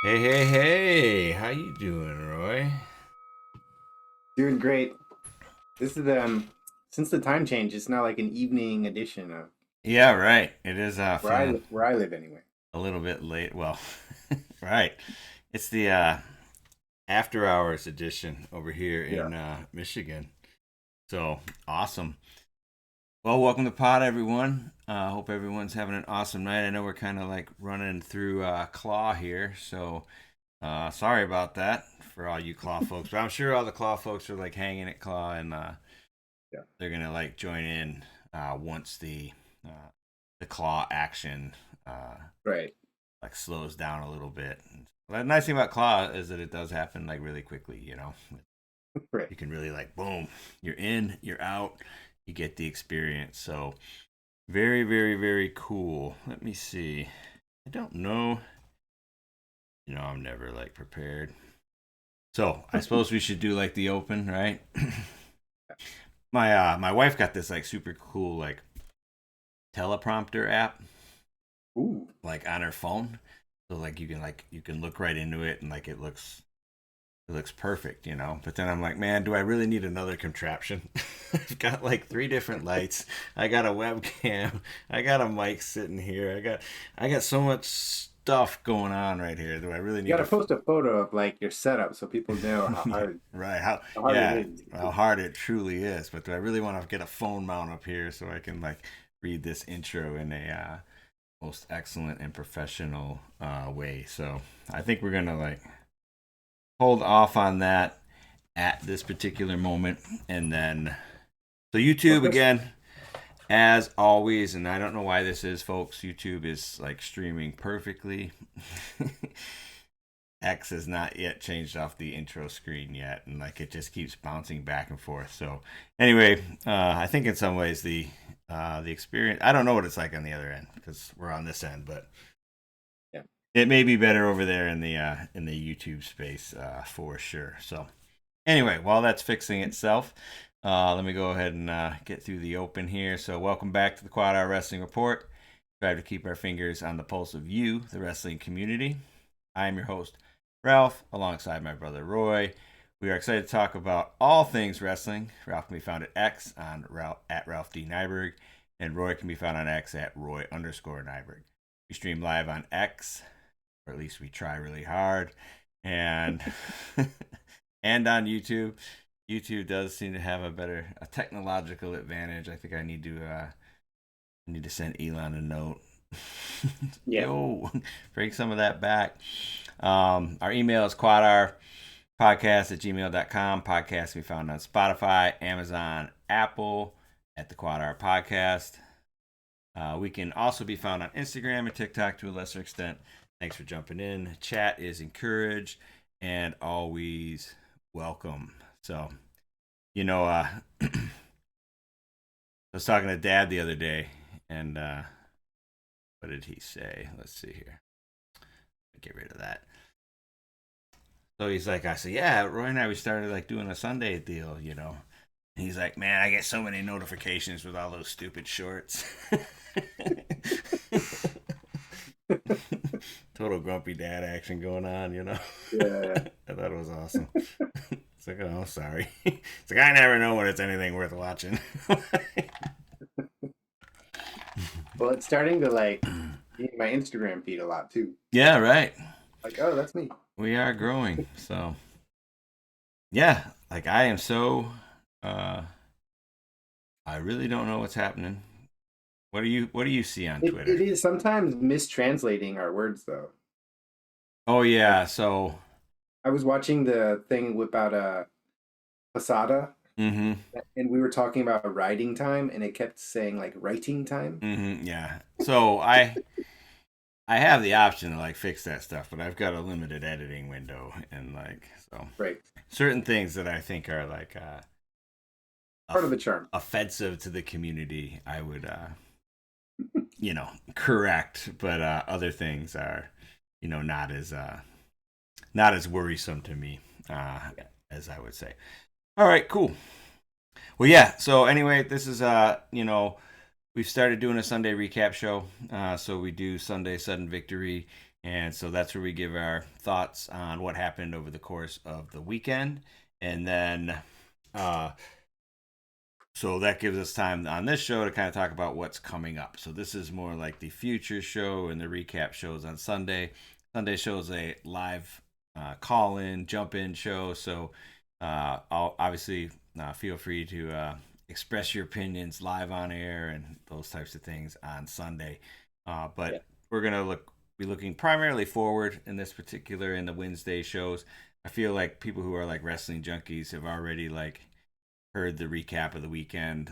Hey, hey, hey! How you doing, Roy? Doing great. This is since the time change, it's now like an evening edition of Yeah, right. It is feeling where I live anyway. a little bit late. Well, right. It's the after hours edition over here Yeah. in Michigan. So awesome. Well, welcome to Pod, everyone. Hope everyone's having an awesome night. I know we're kind of like running through Claw here, so sorry about that for all you Claw folks. But I'm sure all the Claw folks are like hanging at Claw and Yeah. they're gonna like join in once the claw action uh, Right. like slows down a little bit. The nice thing about claw is that it does happen like really quickly. You know, Right. you can really like boom, you're in, you're out, you get the experience. So very, very, very cool. Let me see. I don't know. You know, I'm never like prepared. So I suppose we should do like the open, right? My wife got this like super cool like teleprompter app Ooh. like on her phone. So like you can look right into it and like it looks perfect, you know. But then I'm like, man, do I really need another contraption? I've got like three different lights. I got a webcam. I got a mic sitting here. I got so much stuff going on right here. Do I really You need gotta to post a photo of like your setup so people know yeah, right. How how hard it yeah, is. how hard it truly is. But do I really want to get a phone mount up here so I can like read this intro in a most excellent and professional way? So I think we're gonna like hold off on that at this particular moment, and then so YouTube Okay. again as always, and I don't know why this is, folks. YouTube is like streaming perfectly. X has not yet changed off the intro screen yet, and like it just keeps bouncing back and forth. So anyway, I think in some ways the experience. I don't know what it's like on the other end because we're on this end, but Yeah. it may be better over there in the YouTube space for sure. So anyway, while that's fixing itself, let me go ahead and get through the open here. So welcome back to the QuadR Wrestling Report. Try to keep our fingers on the pulse of you, the wrestling community. I am your host, Ralph, alongside my brother Roy. We are excited to talk about all things wrestling. Ralph can be found at X on at Ralph D. Nyberg, and Roy can be found on X at Roy underscore Nyberg. We stream live on X, or at least we try really hard, and and on YouTube. YouTube does seem to have a technological advantage. I think I need to send Elon a note. Yeah. Yo, bring some of that back. Our email is quadarpodcast at gmail.com. Podcast can be found on Spotify, Amazon, Apple at the QuadR Podcast. We can also be found on Instagram and TikTok to a lesser extent. Thanks for jumping in. Chat is encouraged and always welcome. So, you know, I was talking to Dad the other day, and what did he say? Let's see here. Get rid of that. So he's like, I said, yeah, Roy and I, we started like doing a Sunday deal, you know. And he's like, man, I get so many notifications with all those stupid shorts. Total grumpy dad action going on, you know. Yeah. I thought it was awesome. It's like, oh, sorry. It's like I never know when it's anything worth watching. Well, it's starting to like be in my Instagram feed a lot too. Yeah, right. Like, oh, that's me. We are growing, so yeah. Like I am so. uh I really don't know what's happening. What do you see on It Twitter? is sometimes mistranslating our words though. Oh Like yeah, so I was watching the thing about Posada, mm-hmm, and we were talking about writing time, and it kept saying like writing time. mm-hmm, yeah. So I have the option to like fix that stuff, but I've got a limited editing window, and like so Right. certain things that I think are like Part of the charm. offensive to the community, I would you know correct, but other things are not as worrisome to me Yeah. as I would say. All right, cool. Well, yeah. So anyway, this is we've started doing a Sunday recap show. So we do Sunday sudden victory, And so that's where we give our thoughts on what happened over the course of the weekend. And then, uh, so that gives us time on this show to kind of talk about what's coming up. So this is more like the future show and the recap shows on Sunday. Sunday shows a live call in, jump in show. So I'll obviously feel free to express your opinions live on air and those types of things on Sunday. Yeah. But we're gonna be looking primarily forward in this particular in the Wednesday shows. I feel like people who are like wrestling junkies have already like heard the recap of the weekend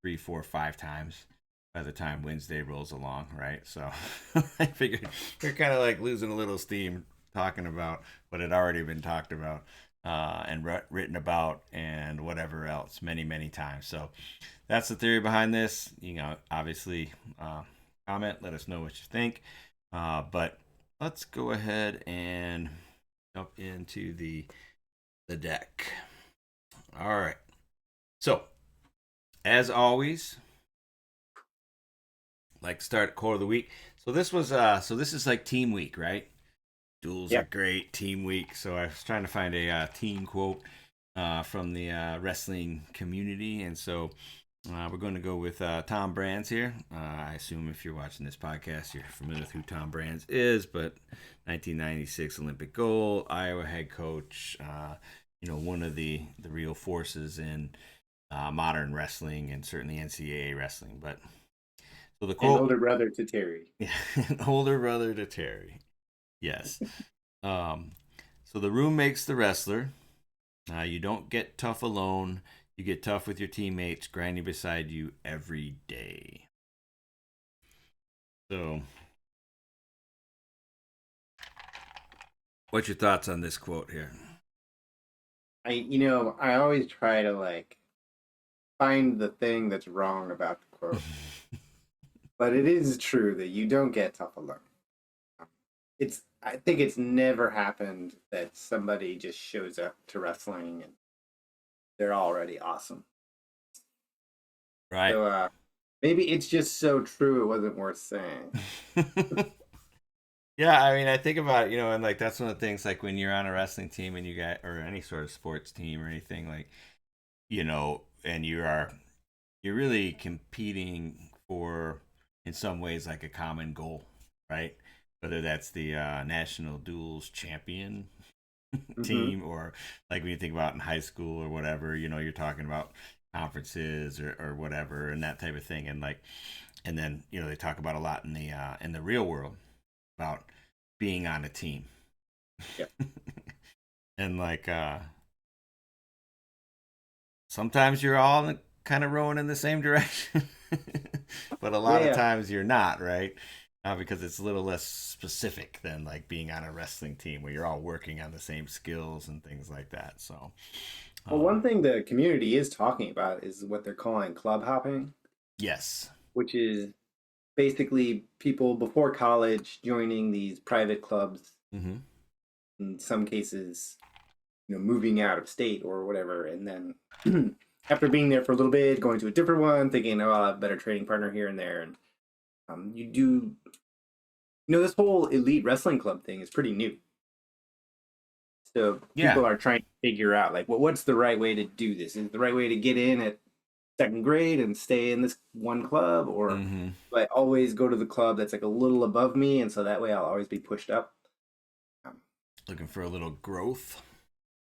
3, 4, 5 times by the time Wednesday rolls along, right? So I figured we're kind of like losing a little steam talking about what had already been talked about and written about and whatever else many, many times. So that's the theory behind this. You know, obviously, comment, let us know what you think. But let's go ahead and jump into the deck. All right. So, as always, like start quote of the week. So this is like team week, right? Duels are Yeah. great, team week. So I was trying to find a team quote from the wrestling community, and so we're going to go with Tom Brands here. I assume if you're watching this podcast, you're familiar with who Tom Brands is, but 1996 Olympic gold, Iowa head coach. One of the real forces in modern wrestling and certainly NCAA wrestling. But so the And quote, older brother to Terry. older brother to Terry. Yes. Um, so the room makes the wrestler. You don't get tough alone. You get tough with your teammates grinding beside you every day. So, what's your thoughts on this quote here? I always try to like find the thing that's wrong about the quote, but it is true that you don't get tough alone. I think it's never happened that somebody just shows up to wrestling and they're already awesome. Right. So maybe it's just so true it wasn't worth saying. Yeah, I mean, I think about it, and like that's one of the things, like when you're on a wrestling team and you got, or any sort of sports team or anything, like, and you're really competing for, in some ways, like a common goal, right? Whether that's the national duels champion Hmm. team, or like when you think about in high school or whatever, you're talking about conferences or whatever and that type of thing, and like, and then they talk about a lot in the real world about being on a team. Yeah. And like sometimes you're all kind of rowing in the same direction, but a Yeah. lot of Yeah. times you're not, right? Because it's a little less specific than like being on a wrestling team where you're all working on the same skills and things like that. So, Well, uh, one thing the community is talking about is what they're calling club hopping, yes. which is basically people before college joining these private clubs, Mm-hmm. in some cases, moving out of state or whatever, and then after being there for a little bit, going to a different one, thinking, oh, I'll have a better training partner here and there, and you do, this whole elite wrestling club thing is pretty new. So Yeah. people are trying to figure out like, what's the right way to do this? Is it the right way to get in at second grade and stay in this one club, or Mm-hmm. do I always go to the club that's like a little above me, and so that way I'll always be pushed up? Um, Looking for a little growth.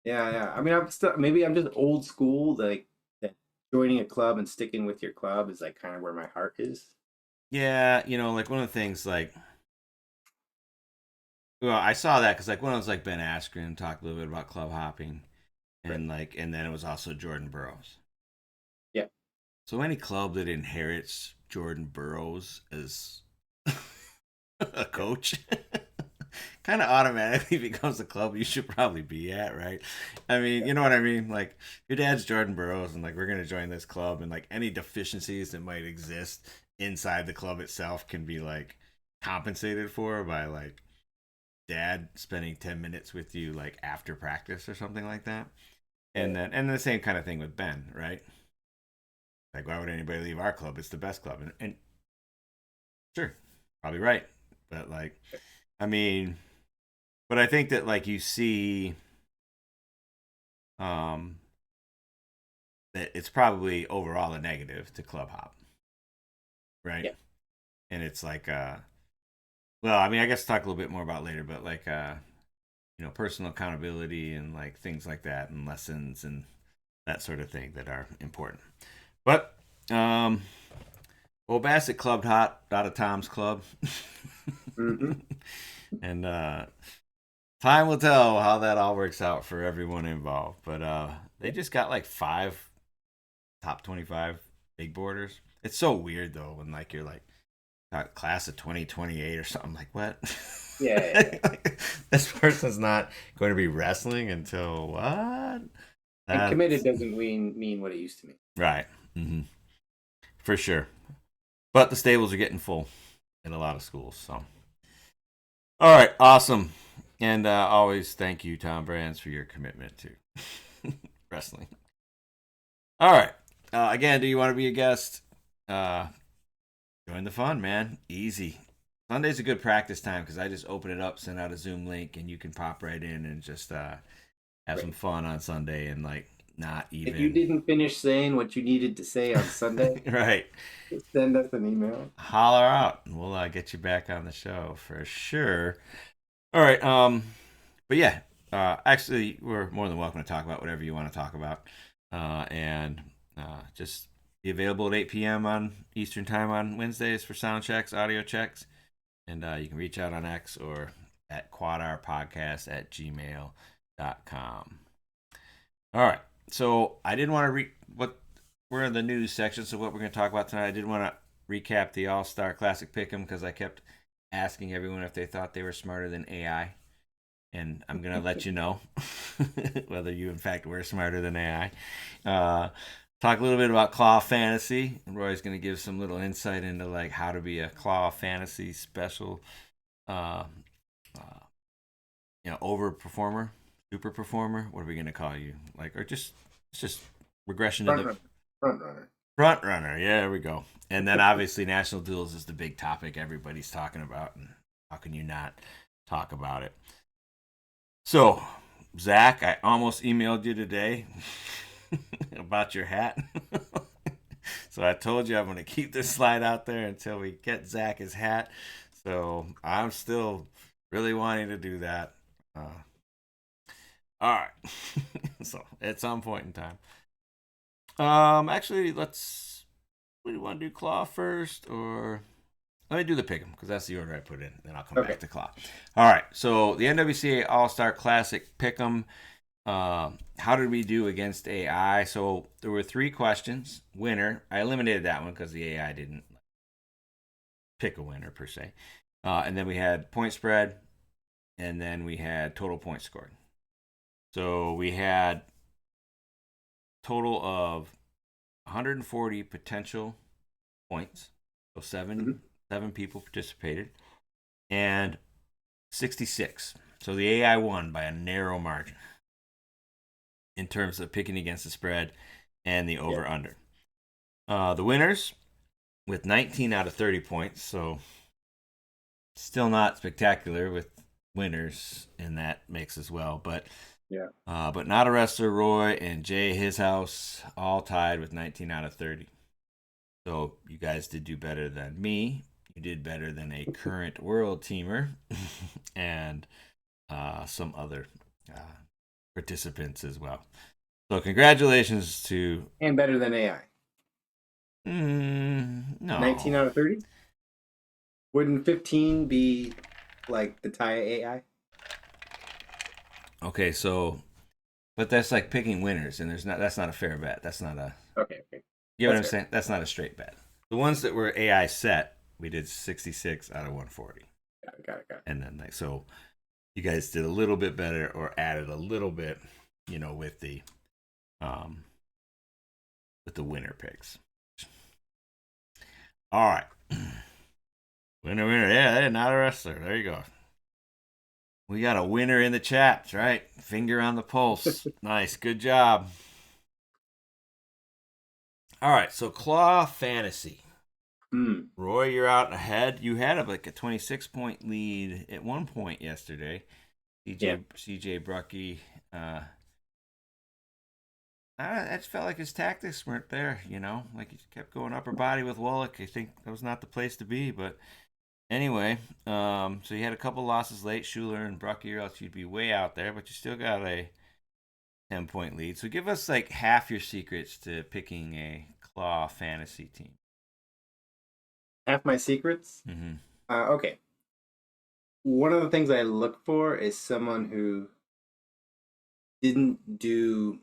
yeah, yeah. I mean, I'm still maybe I'm just old school. Like that, joining a club and sticking with your club is like kind of where my heart is. Yeah, like one of the things, like, well, I saw that because like when I was like Ben Askren talked a little bit about club hopping, Right. and then it was also Jordan Burroughs. Yeah. So any club that inherits Jordan Burroughs as a Yeah. coach kind of automatically becomes the club you should probably be at, right? I mean, Yeah. you know what I mean? Like your dad's Jordan Burroughs, and like we're gonna join this club, and like any deficiencies that might exist inside the club itself can be like compensated for by like dad spending 10 minutes with you like after practice or something like that. Yeah. And the same kind of thing with Ben, right? Like, why would anybody leave our club? It's the best club. And sure, probably right. But like, Yeah. I mean, but I think that like you see, um, that it's probably overall a negative to club hop, right? Yeah. And it's like, well, I mean, I guess talk a little bit more about later, but like, personal accountability and like things like that, and lessons and that sort of thing that are important. But, well, Bassett clubbed hot out of Tom's club, Mm-hmm. and time will tell how that all works out for everyone involved. But they just got like 5 top 25 big boarders. It's so weird though when like you're like class of 2028 or something. Like what? Yeah, yeah. Like, this person's not going to be wrestling until what? And committed That's doesn't mean what it used to mean. right. Hmm. For sure. But the stables are getting full in a lot of schools. So, all right, awesome. And always thank you, Tom Brands, for your commitment to wrestling. All right. Again, do you want to be a guest? Uh, Join the fun, man. Easy. Sunday's a good practice time because I just open it up, send out a Zoom link, and you can pop right in and just have some Right. fun on Sunday and like not If you even didn't finish saying what you needed to say on Sunday, right. just send us an email. Holler out, and we'll get you back on the show for sure. All right. But yeah, actually, we're more than welcome to talk about whatever you want to talk about, and just be available at 8 p.m. on Eastern Time on Wednesdays for sound checks, audio checks, and you can reach out on X or at quadrarpodcast@gmail.com. All right. So I didn't want to what we're in the news section. So what we're going to talk about tonight, I did want to recap the All Star Classic Pick'em because I kept asking everyone if they thought they were smarter than AI, and I'm gonna let you know whether you in fact were smarter than AI. Talk a little bit about Claw Fantasy, and Roy's gonna give some little insight into like how to be a Claw Fantasy special, uh, uh, over performer, super performer. What are we gonna call you? Like, or just it's just regression to Front the runner. Front runner. front runner. Yeah, there we go. And then obviously national duels is the big topic everybody's talking about, and how can you not talk about it? So, Zach, I almost emailed you today about your hat. So I told you I'm going to keep this slide out there until we get Zach his hat. So I'm still really wanting to do that. All right. So at some point in time. Actually, let's. What do you want to do, Claw first, or let me do the pick'em because that's the order I put in. Then I'll come Okay. back to Claw. All right. So the NWCA All Star Classic pick'em. How did we do against AI? So there were 3 questions. Winner. I eliminated that one because the AI didn't pick a winner per se. And then we had point spread, and then we had total points scored. So we had total of 140 potential points. So Mm-hmm. seven people participated, and 66. So the AI won by a narrow margin in terms of picking against the spread and the Yeah. over under. The winners with 19 out of 30 points, so still not spectacular with winners in that mix as well, Yeah. but not a wrestler. Roy and Jay his house all tied with 19 out of 30. So you guys did do better than me. You did better than a current world teamer and some other uh, participants as well. So congratulations to. And better than AI. No. 19 out of 30? Wouldn't 15 be like the tie AI? Okay, so but that's like picking winners, and that's not a fair bet. That's not a Okay, okay. you know what That's I'm fair. saying. That's not a straight bet. The ones that were AI set, we did 66 out of 140, Got it, got it, got it. and then like so, you guys did a little bit better or added a little bit, um with the winner picks. All right, winner, winner. Yeah, not a wrestler. There you go. We got a winner in the chat, right? Finger on the pulse. Nice, good job. All right, so Claw Fantasy. Mm. Roy, you're out ahead. You had like a 26-point lead at one point yesterday. Yeah. CJ Brucky. Uh, I just felt like his tactics weren't there. Like he kept going upper body with Wallach. I think that was not the place to be. But anyway, so you had a couple losses late, Schuler and Brucky, or else you'd be way out there. But you still got a 10-point lead. So give us like half your secrets to picking a Claw fantasy team. Half my secrets. Mm-hmm. Okay. One of the things I look for is someone who didn't do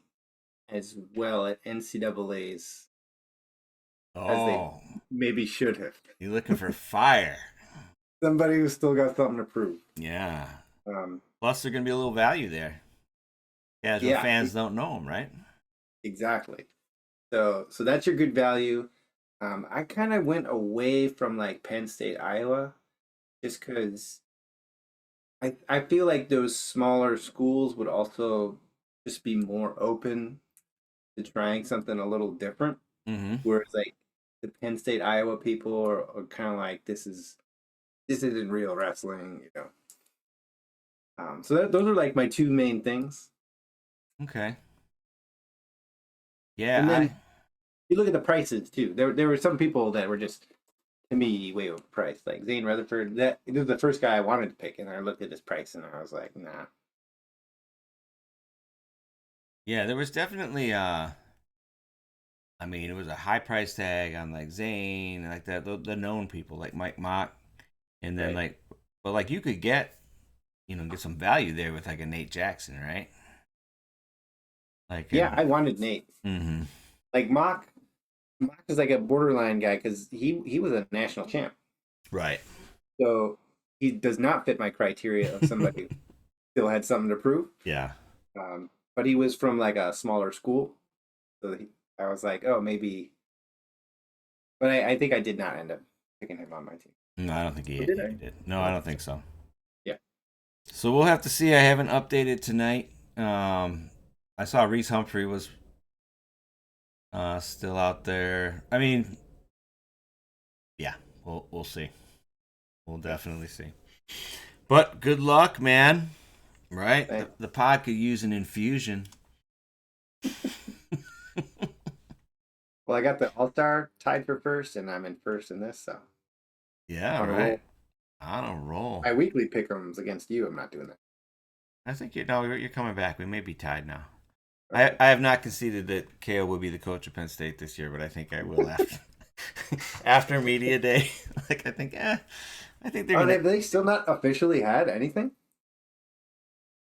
as well at NCAA's as they Oh, maybe should have. you're looking for fire. Somebody who's still got something to prove. Yeah. Um, Plus, there's going to be a little value there. Casual yeah, fans don't know him, right? exactly. So that's your good value. I kind of went away from like Penn State, Iowa, just because I feel like those smaller schools would also just be more open to trying something a little different. Mm-hmm. Whereas like the Penn State, Iowa people are kind of like this isn't real wrestling, you know. So those are like my two main things. Okay. Yeah, And then I. you look at the prices too. There were some people that were just to me way overpriced. Like Zane Rutherford, that this was the first guy I wanted to pick, and I looked at his price and I was like, nah. Yeah, there was definitely. I mean, it was a high price tag on like Zayn and like that. The known people like Mike Mock, and then Right. like, but like you could get some value there with like a Nate Jackson, right? Like Yeah, and. I wanted Nate. Mm-hmm. Like Mock is like a borderline guy because he was a national champ. Right. So he does not fit my criteria of somebody who still had something to prove. Yeah. But he was from like a smaller school, so I was like, oh, maybe. But I think I did not end up picking him on my team. No, I don't think Or did he I? did. No, I I don't don't think so. think so. Yeah. So we'll have to see. I haven't updated tonight. I saw Reese Humphrey was still out there. I mean, yeah, we'll see. We'll Yeah. definitely see. But good luck, man. Right? The Thanks. the pod could use an infusion. Well, I got the All Star tied for first, and I'm in first in this, so Yeah, on a right. roll. On a roll. My weekly pick'ems against you. I'm not doing that. I think you're coming back. We may be tied now. I Okay. I have not conceded that Kale will be the coach of Penn State this year, but I think I will after after media day. Like I think they're Oh, gonna have they still not officially had anything?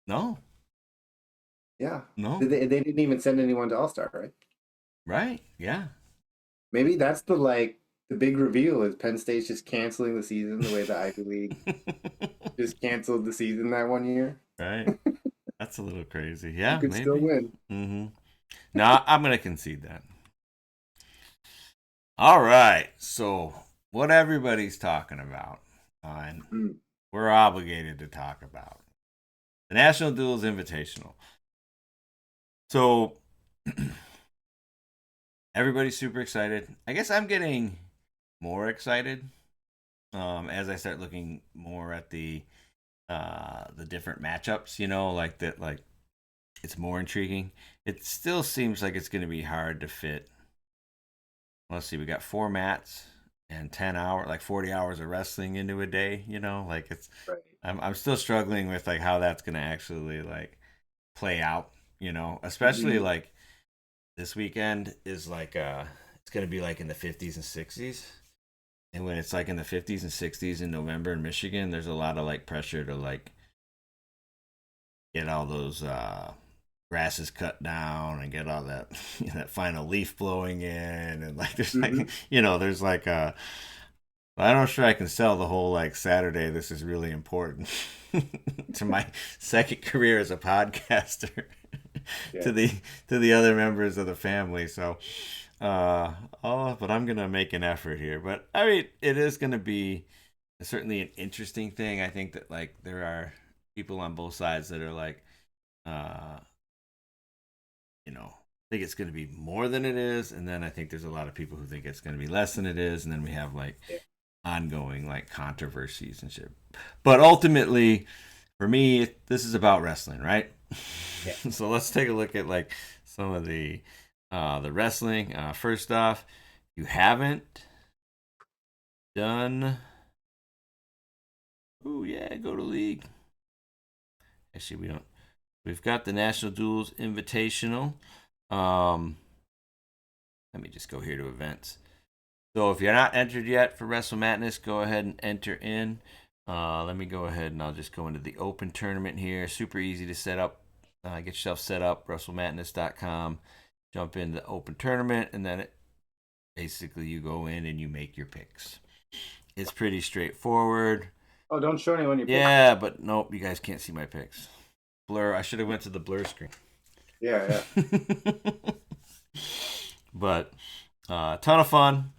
no Yeah. no They didn't even send anyone to All Star, right? right yeah. Maybe that's the big reveal is Penn State's just canceling the season the way the Ivy League just canceled the season that one year. Right. That's a little crazy. You Yeah, could still maybe. win. Mm-hmm. No, I'm gonna concede that. All right. So what everybody's talking about, and Mm. we're obligated to talk about the National Duels Invitational. So everybody's super excited. I guess I'm getting more excited as I start looking more at the different matchups. Like that. Like it's more intriguing. It still seems like it's going to be hard to fit. Let's see, we got four mats and 10 hours, like 40 hours of wrestling into a day. Like it's. Right. I'm still struggling with like how that's going to actually like play out. Especially Hmm. like this weekend is like it's going to be like in the 50s and 60s. And when it's like in the 50s and 60s in November in Michigan, there's a lot of like pressure to like get all those grasses cut down and get all that that final leaf blowing in, and like there's like Hmm. there's like I'm not sure I can sell the whole like Saturday. This is really important to my second career as a podcaster Yeah. to the other members of the family. So, but I'm gonna make an effort here. But I mean, it is gonna be certainly an interesting thing. I think that like there are people on both sides that are like, uh, you know, think it's going to be more than it is, and then I think there's a lot of people who think it's going to be less than it is, and then we have like Yeah. ongoing like controversies and shit. But ultimately, for me, this is about wrestling, right? Yeah. So let's take a look at like some of the wrestling. First off, you haven't done. Oh yeah, go to league. Actually, we don't. We've got the National Duels Invitational. Um, Let me just go here to events. So if you're not entered yet for Wrestle Madness, go ahead and enter in. Let me go ahead and I'll just go into the open tournament here. Super easy to set up. Get yourself set up, WrestleMadness.com. Jump into the open tournament, and then basically you go in and you make your picks. It's pretty straightforward. Oh, don't show anyone your picks. Yeah, but nope, you guys can't see my picks. Blur. I should have went to the blur screen. Yeah, But ton of fun.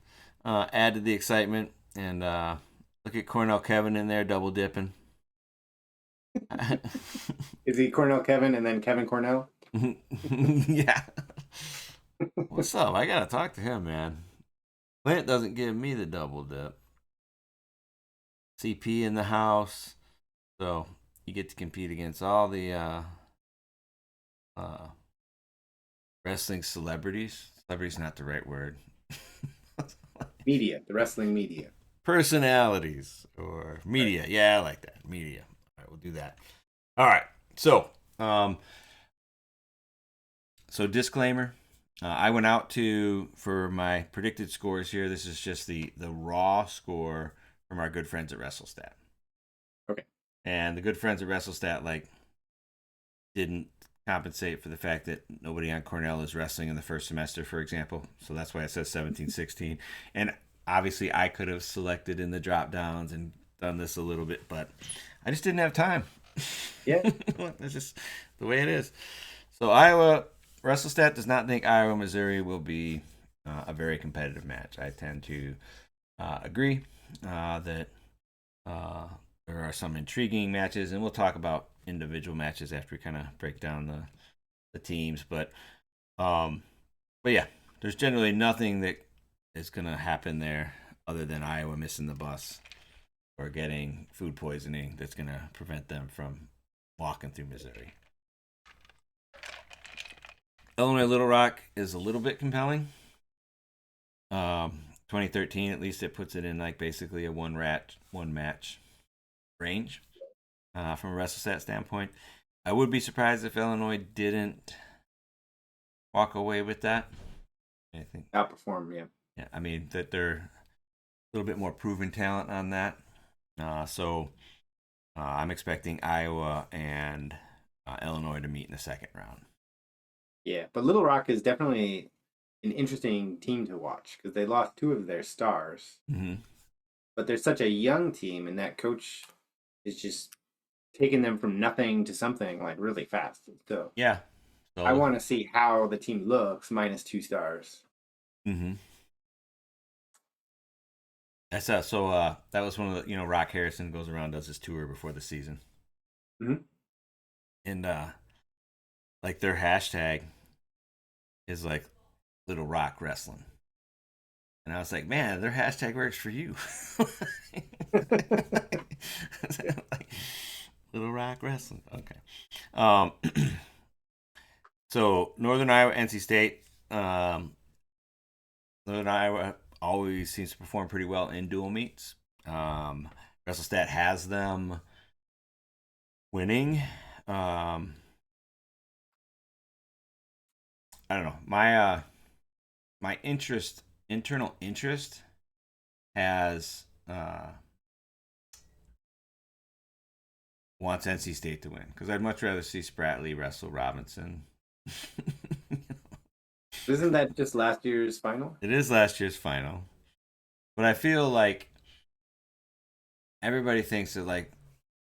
Added the excitement, and look at Cornell Kevin in there double dipping. Is he Cornell Kevin and then Kevin Cornell? Yeah. What's up? I gotta talk to him, man. Clint doesn't give me the double dip. CP in the house, so you get to compete against all the uh, wrestling celebrities. Celebrity's not the right word. Media, the wrestling media. Personalities or Right. media. Yeah, I like that. Media. All right, we'll do that. All right. So disclaimer. I went out to for my predicted scores here. This is just the raw score from our good friends at WrestleStat. Okay. And the good friends at WrestleStat like didn't compensate for the fact that nobody on Cornell is wrestling in the first semester, for example. So that's why it says 17-16. And obviously I could have selected in the drop downs and done this a little bit, but I just didn't have time. Yeah. That's just the way it is. So Iowa WrestleStat does not think Iowa Missouri will be a very competitive match. I tend to agree that uh, there are some intriguing matches, and we'll talk about individual matches after we kind of break down the teams. Um, but yeah, there's generally nothing that is going to happen there other than Iowa missing the bus or getting food poisoning that's going to prevent them from walking through Missouri. Illinois Little Rock is a little bit compelling. 2013, at least, it puts it in like basically a one match range from a WrestleStat standpoint. I would be surprised if Illinois didn't walk away with that. I think, Outperform, yeah. yeah, I mean that they're a little bit more proven talent on that. So I'm expecting Iowa and Illinois to meet in the second round. Yeah. But Little Rock is definitely an interesting team to watch because they lost two of their stars. Mm-hmm. But they're such a young team, and that coach is just taking them from nothing to something like really fast. So Yeah. I So. want to see how the team looks minus two stars. Mm-hmm. That's so. That was one of the Rock Harrison goes around does his tour before the season, Mm-hmm. and like their hashtag is like Little Rock Wrestling. And I was like, man, their hashtag works for you. Like, Little Rock Wrestling. Okay. Um, so Northern Iowa, NC State. Northern Iowa always seems to perform pretty well in dual meets. WrestleStat has them winning. I don't know. My internal interest, has wants NC State to win because I'd much rather see Spratley wrestle Robinson. Isn't that just last year's final? It is last year's final, but I feel like everybody thinks that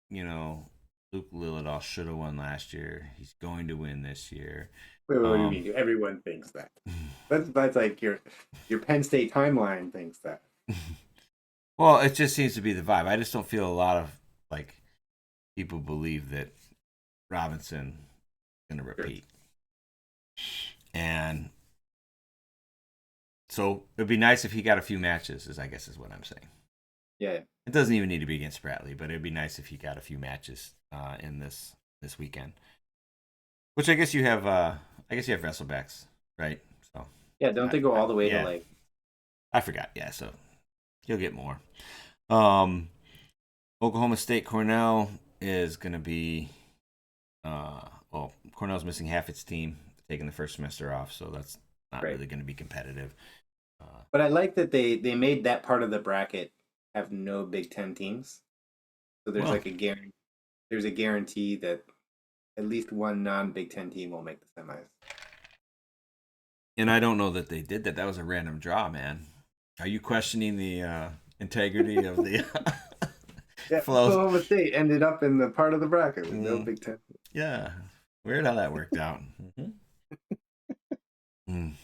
you know Luke Lillidahl should have won last year. He's going to win this year. Wait, what do you Um, mean? Everyone thinks that. That's like your Penn State timeline thinks that. well, it just seems to be the vibe. I just don't feel a lot of like people believe that Robinson is going to Sure. repeat. And so it'd be nice if he got a few matches, I guess is what I'm saying. Yeah. It doesn't even need to be against Spratley, but it'd be nice if he got a few matches in this weekend. Which I guess you have. I guess you have wrestlebacks, right? So Yeah, don't they go all the way to yeah, like I forgot. Yeah, so you'll get more. Um, Oklahoma State Cornell is going to be. Well, Cornell's missing half its team, taking the first semester off, so that's not right? really going to be competitive. Uh, But I like that they made that part of the bracket have no Big Ten teams. So there's well, like a guarantee. There's a guarantee that at least one non-Big Ten team will make the semis. and I don't know that they did that. That was a random draw, man. Are you questioning the integrity of the Yeah, flow? Oklahoma State ended up in the part of the bracket with no Mm, Big Ten. yeah, weird how that worked out. Mm.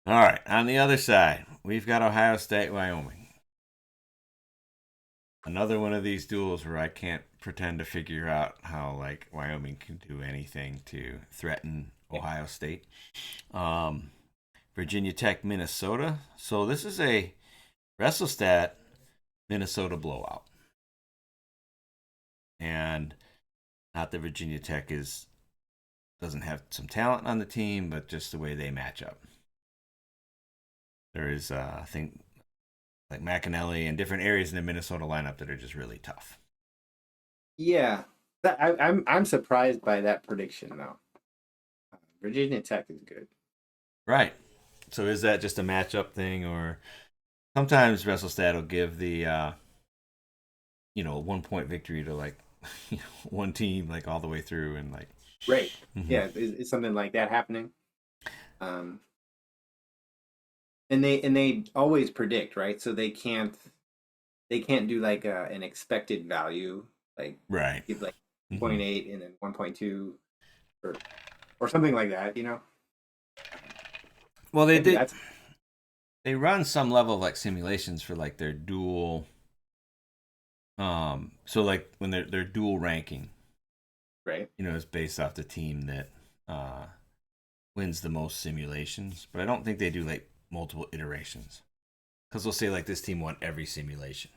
All right, on the other side, we've got Ohio State, Wyoming. Another one of these duels where I can't pretend to figure out how like Wyoming can do anything to threaten Yeah. Ohio State. Um, Virginia Tech, Minnesota. So this is a WrestleStat Minnesota blowout, and not that Virginia Tech is doesn't have some talent on the team, but just the way they match up. There is, I think, like McAnally and different areas in the Minnesota lineup that are just really tough. Yeah, I'm surprised by that prediction though. Virginia Tech is good. Right. So is that just a matchup thing, or sometimes WrestleStat will give the 1 point victory to like one team like all the way through and like. Right. Mm-hmm. Yeah, is something like that happening? Um, and they always predict, right? So they can't do like an expected value, like Right. give like Mm-hmm. 0.8 and then 1.2 or something like that, you know? Well, they Maybe did. that's They run some level of like simulations for like their dual. So like when they're dual ranking, right. it's based off the team that uh wins the most simulations. But I don't think they do like multiple iterations because they'll say like this team won every simulation.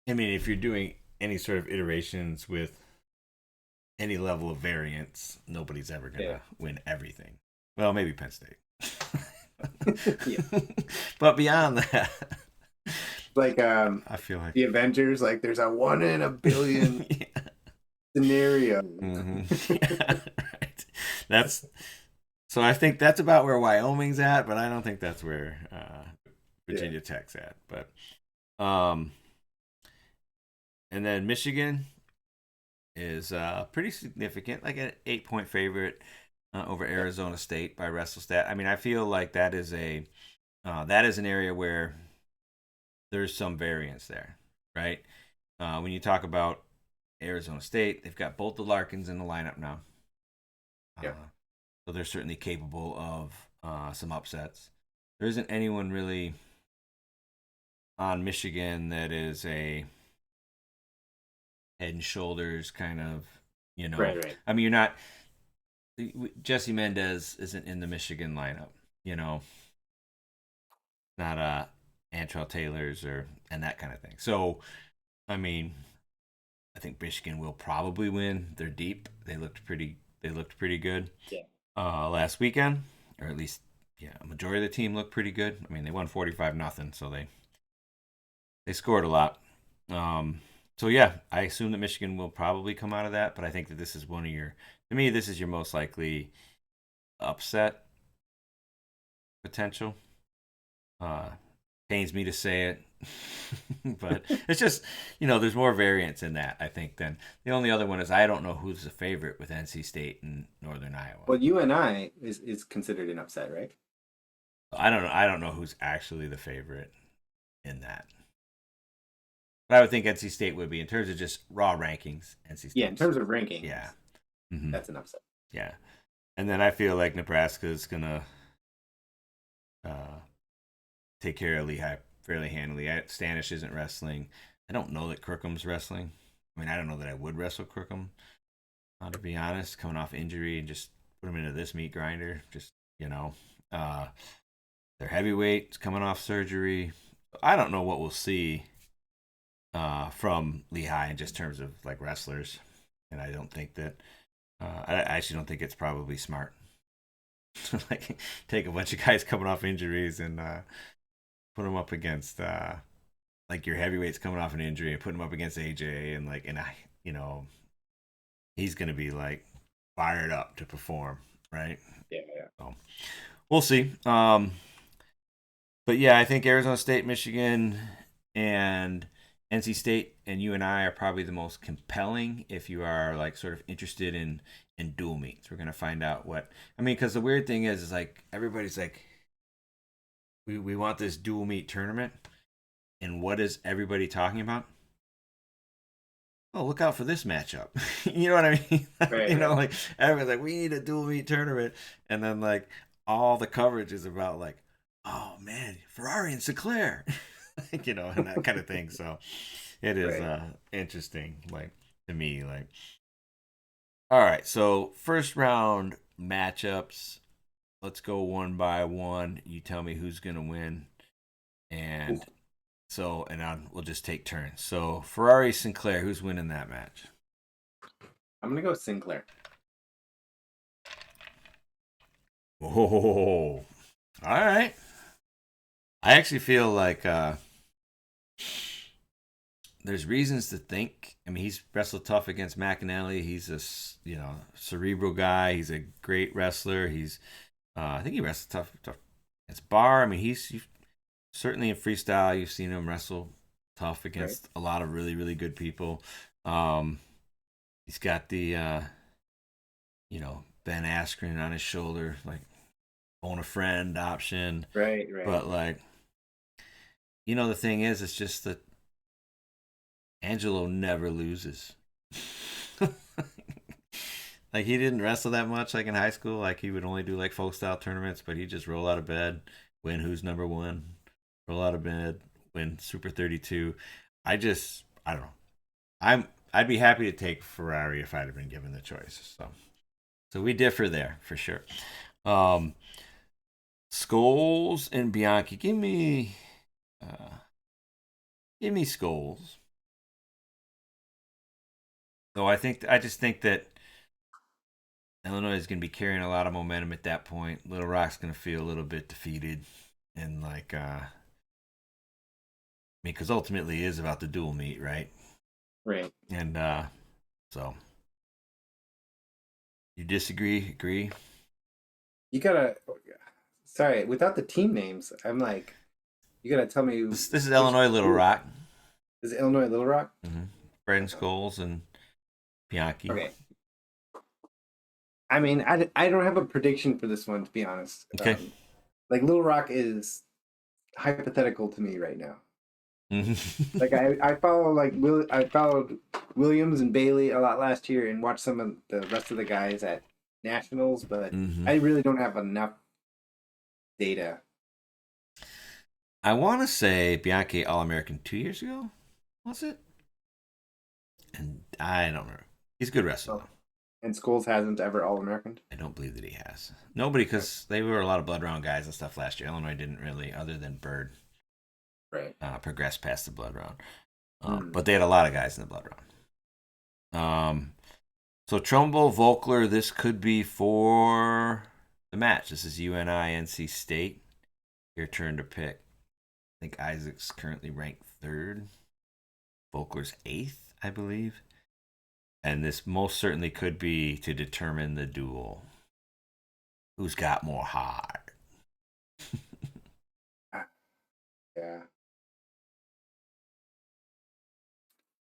I mean, if you're doing any sort of iterations with any level of variance, nobody's ever Yeah. gonna win everything. Well, maybe Penn State. Yeah. But beyond that, Like I feel like the Avengers, like there's a 1 in a billion yeah. scenario. Yeah, right. That's so. I think that's about where Wyoming's at, but I don't think that's where Yeah. Virginia Tech's at. But um, and then Michigan is pretty significant, like an 8 point favorite over Yeah. Arizona State by WrestleStat. I mean, I feel like that is an area where there's some variance there, right? When you talk about Arizona State, they've got both the Larkins in the lineup now, Yeah. so they're certainly capable of some upsets. There isn't anyone really on Michigan that is a head and shoulders kind of, Right, right. I mean, you're not. Jesse Mendez isn't in the Michigan lineup, you know, not Antrell Taylor's or and that kind of thing. So, I mean, I think Michigan will probably win. They're deep. They looked pretty. They looked pretty good Yeah. last weekend, or at least yeah, a majority of the team looked pretty good. I mean, they won 45-0, so they scored a lot. Um, so yeah, I assume that Michigan will probably come out of that, but I think that this is one of your. To me, this is your most likely upset potential. Uh, Pains me to say it, but it's just there's more variance in that I think than the only other one is I don't know who's the favorite with NC State and Northern Iowa. Well, UNI is considered an upset, right? I don't know. I don't know who's actually the favorite in that. But I would think NC State would be in terms of just raw rankings. NC Yeah, in State's terms of rankings, yeah, hmm that's an upset. yeah, and then I feel like Nebraska is gonna uh, take care of Lehigh fairly handily. Stanish isn't wrestling. I don't know that Kirkham's wrestling. I mean, I don't know that I would wrestle Kirkham, to be honest, coming off injury and just put them into this meat grinder. Just uh, they're heavyweights coming off surgery. I don't know what we'll see from Lehigh in just terms of like wrestlers, and I don't think that I actually don't think it's probably smart. Like take a bunch of guys coming off injuries and put them up against like your heavyweights coming off an injury and put him up against AJ and like and I he's gonna be like fired up to perform, right? Yeah, yeah. So we'll see. But yeah, I think Arizona State, Michigan, and NC State and UNI are probably the most compelling if you are like sort of interested in dual meets. We're gonna find out what I mean because the weird thing is like everybody's like we want this dual meet tournament, and what is everybody talking about? Oh, look out for this matchup. You know what I mean? Right, right, Like everyone's like, we need a dual meet tournament, and then like all the coverage is about like, oh man, Ferrari and Sinclair, like, and that kind of thing. So it is right. interesting, like to me, like. All right, so first round matchups. Let's go one by one. You tell me who's gonna win, Oof. and we'll just take turns. So Ferrari Sinclair, who's winning that match? I'm gonna go with Sinclair. Oh, all right. I actually feel like there's reasons to think. I mean, he's wrestled tough against McAnally. He's a cerebral guy. He's a great wrestler. I think he wrestled tough against Barr. I mean, he's certainly in freestyle. You've seen him wrestle tough Right, against a lot of really really good people. Um, he's got the Ben Askren on his shoulder, like phone a friend option. right, right. But like, the thing is, it's just that Angelo never loses. Like he didn't wrestle that much like in high school. Like he would only do like folk style tournaments, but he just roll out of bed, win who's number one, roll out of bed, win Super 32. I don't know. I'd be happy to take Ferrari if I'd have been given the choice. So we differ there for sure. Um Scholes and Bianchi. Give me Scholes. Though I just think that Illinois is going to be carrying a lot of momentum at that point. Little Rock's going to feel a little bit defeated, and like, I mean, because ultimately it is about the dual meet, right? Right. And so you disagree? Agree? You gotta. Sorry, without the team names, I'm like, you gotta tell me This is which Illinois Little school Rock. is it, Illinois Little Rock. Mm-hmm. Braden Scholes and Bianchi. Okay. I mean, I don't have a prediction for this one to be honest. Okay. Like Little Rock is hypothetical to me right now. Like Mm-hmm. I follow I followed Williams and Bailey a lot last year and watched some of the rest of the guys at nationals, but Mm-hmm. I really don't have enough data. I want to say Bianchi All American 2 years ago. Was it? And I don't remember. He's a good wrestler Oh, though. and Scholes hasn't ever All American. I don't believe that he has. Nobody, because they were a lot of blood round guys and stuff last year. Illinois didn't really, other than Bird, Right. progress past the blood round. Mm. But they had a lot of guys in the blood round. So Trumbull, Volkler, this could be for the match. This is UNI NC State. Your turn to pick. I think Isaac's currently ranked third. Volkler's eighth, I believe. And this most certainly could be to determine the duel. Who's got more heart? Ah, yeah.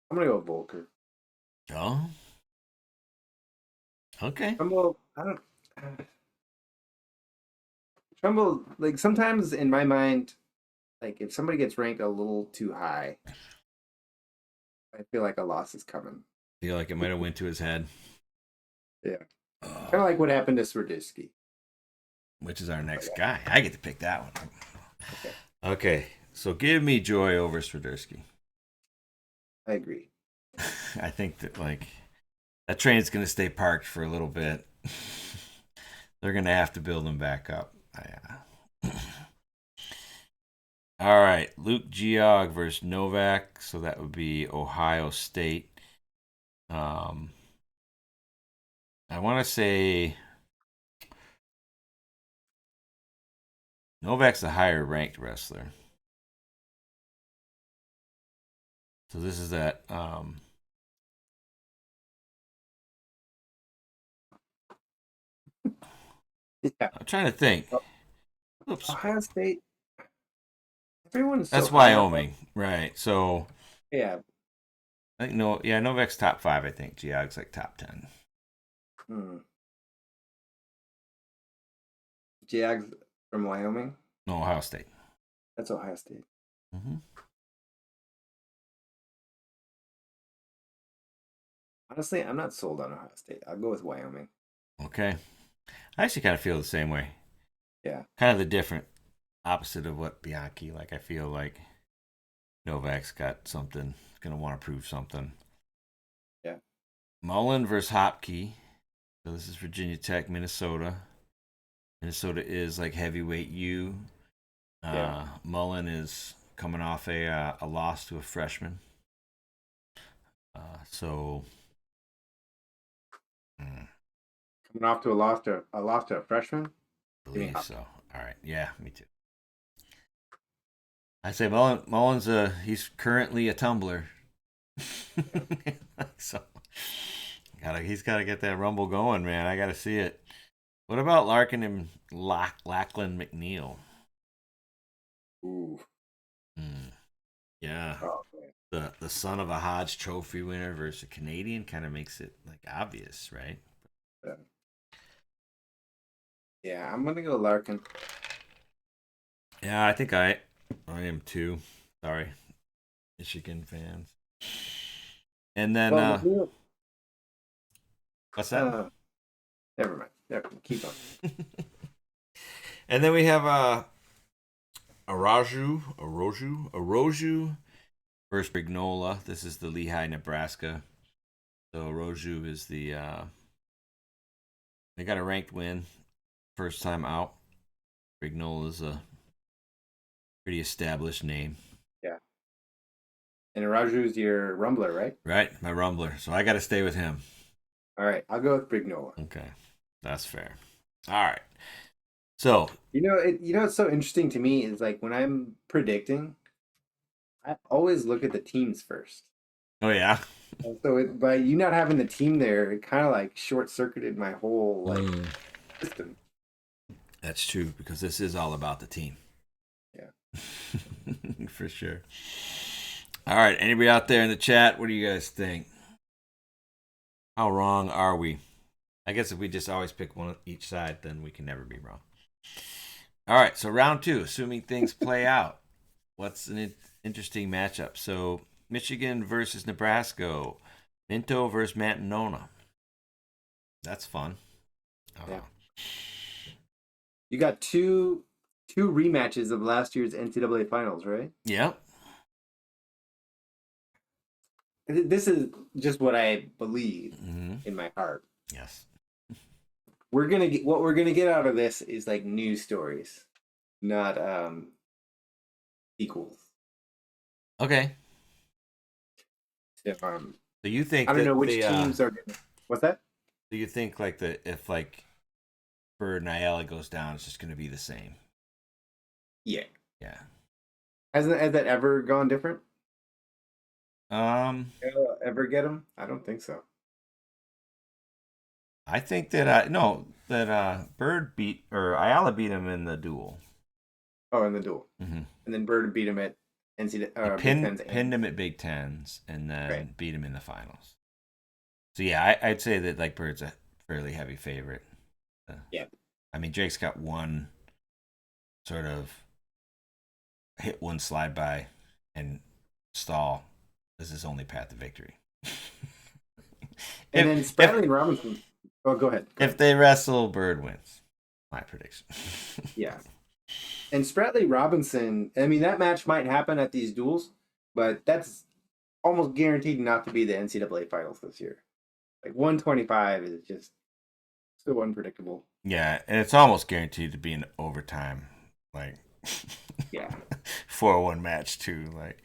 I'm gonna go with Volker. Oh, okay. Trumbull, I don't. Uh, Trumbull, like sometimes in my mind, like if somebody gets ranked a little too high, I feel like a loss is coming. Feel like it might have went to his head. Yeah, Oh, kind of like what happened to Swiderski. which is our But next yeah, guy. I get to pick that one. okay, Okay, so give me Joy over Swiderski. I agree. I think that like that train's gonna stay parked for a little bit. They're gonna have to build him back up. All right, Luke Geog versus Novak. So that would be Ohio State. I want to say Novak's a higher ranked wrestler. So this is that. Yeah. I'm trying to think. Oops. Ohio State. Everyone's so That's high on them. Wyoming, right? So Yeah. I think no, yeah, Novak's top 5. I think Geog's like top 10. Hmm. Jags from Wyoming. No, Ohio State. That's Ohio State. Mm-hmm. Honestly, I'm not sold on Ohio State. I'll go with Wyoming. Okay, I actually kind of feel the same way. Yeah. Kind of the different opposite of what Bianchi. Like I feel like Novak's got something. Gonna want to prove something. Yeah. Mullen versus Hopkey. So this is Virginia Tech, Minnesota. Minnesota is like heavyweight U. Yeah. Mullen is coming off a loss to a freshman. So Coming off to a loss to a freshman. I Give me believe Hop. so. All right. Yeah, me too. I say Mullins. He's currently a tumbler. So he's got to get that rumble going, man. I got to see it. What about Larkin and Lachlan McNeil? Ooh. Yeah, Oh, man. the son of a Hodge Trophy winner versus a Canadian kind of makes it like obvious, right? Yeah. Yeah, I'm gonna go Larkin. Yeah, I think I am too. Sorry, Michigan fans. And then Well, McNeil. what's that? Uh, never mind. Keep on. And then we have Aroju versus Brignola. This is the Lehigh, Nebraska. So Aroju is they got a ranked win, first time out. Brignola is a pretty established name. Yeah. And Raju's your Rumbler, right? Right, my Rumbler. So I got to stay with him. All right, I'll go with Brignola. Okay, that's fair. All right. So What's so interesting to me is like when I'm predicting, I always look at the teams first. oh yeah. And so by you not having the team there, it kind of like short circuited my whole like Mm, system. that's true because this is all about the team. Yeah. For sure. All right. Anybody out there in the chat? What do you guys think? How wrong are we? I guess if we just always pick one each side, then we can never be wrong. All right. So round 2, assuming things play out. What's an interesting matchup? So Michigan versus Nebraska. Minto versus Mantonona. That's fun. Yeah. You got two rematches of last year's NCAA finals, right? Yep. This is just what I believe in my heart. Yes. What we're gonna get out of this is like news stories, not sequels. Okay. So, So you think I don't that know which teams are gonna. What's that? do you think like if like Bird and Ayala goes down, it's just going to be the same? Yeah. Yeah. Has that ever gone different? Um, Ever get them? I don't think so. I think that no, that Bird beat or Ayala beat him in the duel. Oh, in the duel, Mm-hmm. and then Bird beat him at He Big Tens. pinned him at Big Tens and Right. then beat him in the finals. So yeah, I'd say that like Bird's a fairly heavy favorite. Yeah. I mean Drake's got one sort of hit one slide by and stall is his only path to victory. And then Spratley and Robinson. Oh, go ahead. If they wrestle, Bird wins. My prediction. Yeah. And Spratley Robinson, I mean, that match might happen at these duels, but that's almost guaranteed not to be the NCAA finals this year. Like 125 is just so unpredictable. Yeah, and it's almost guaranteed to be an overtime, like Yeah. 4-1 match too. Like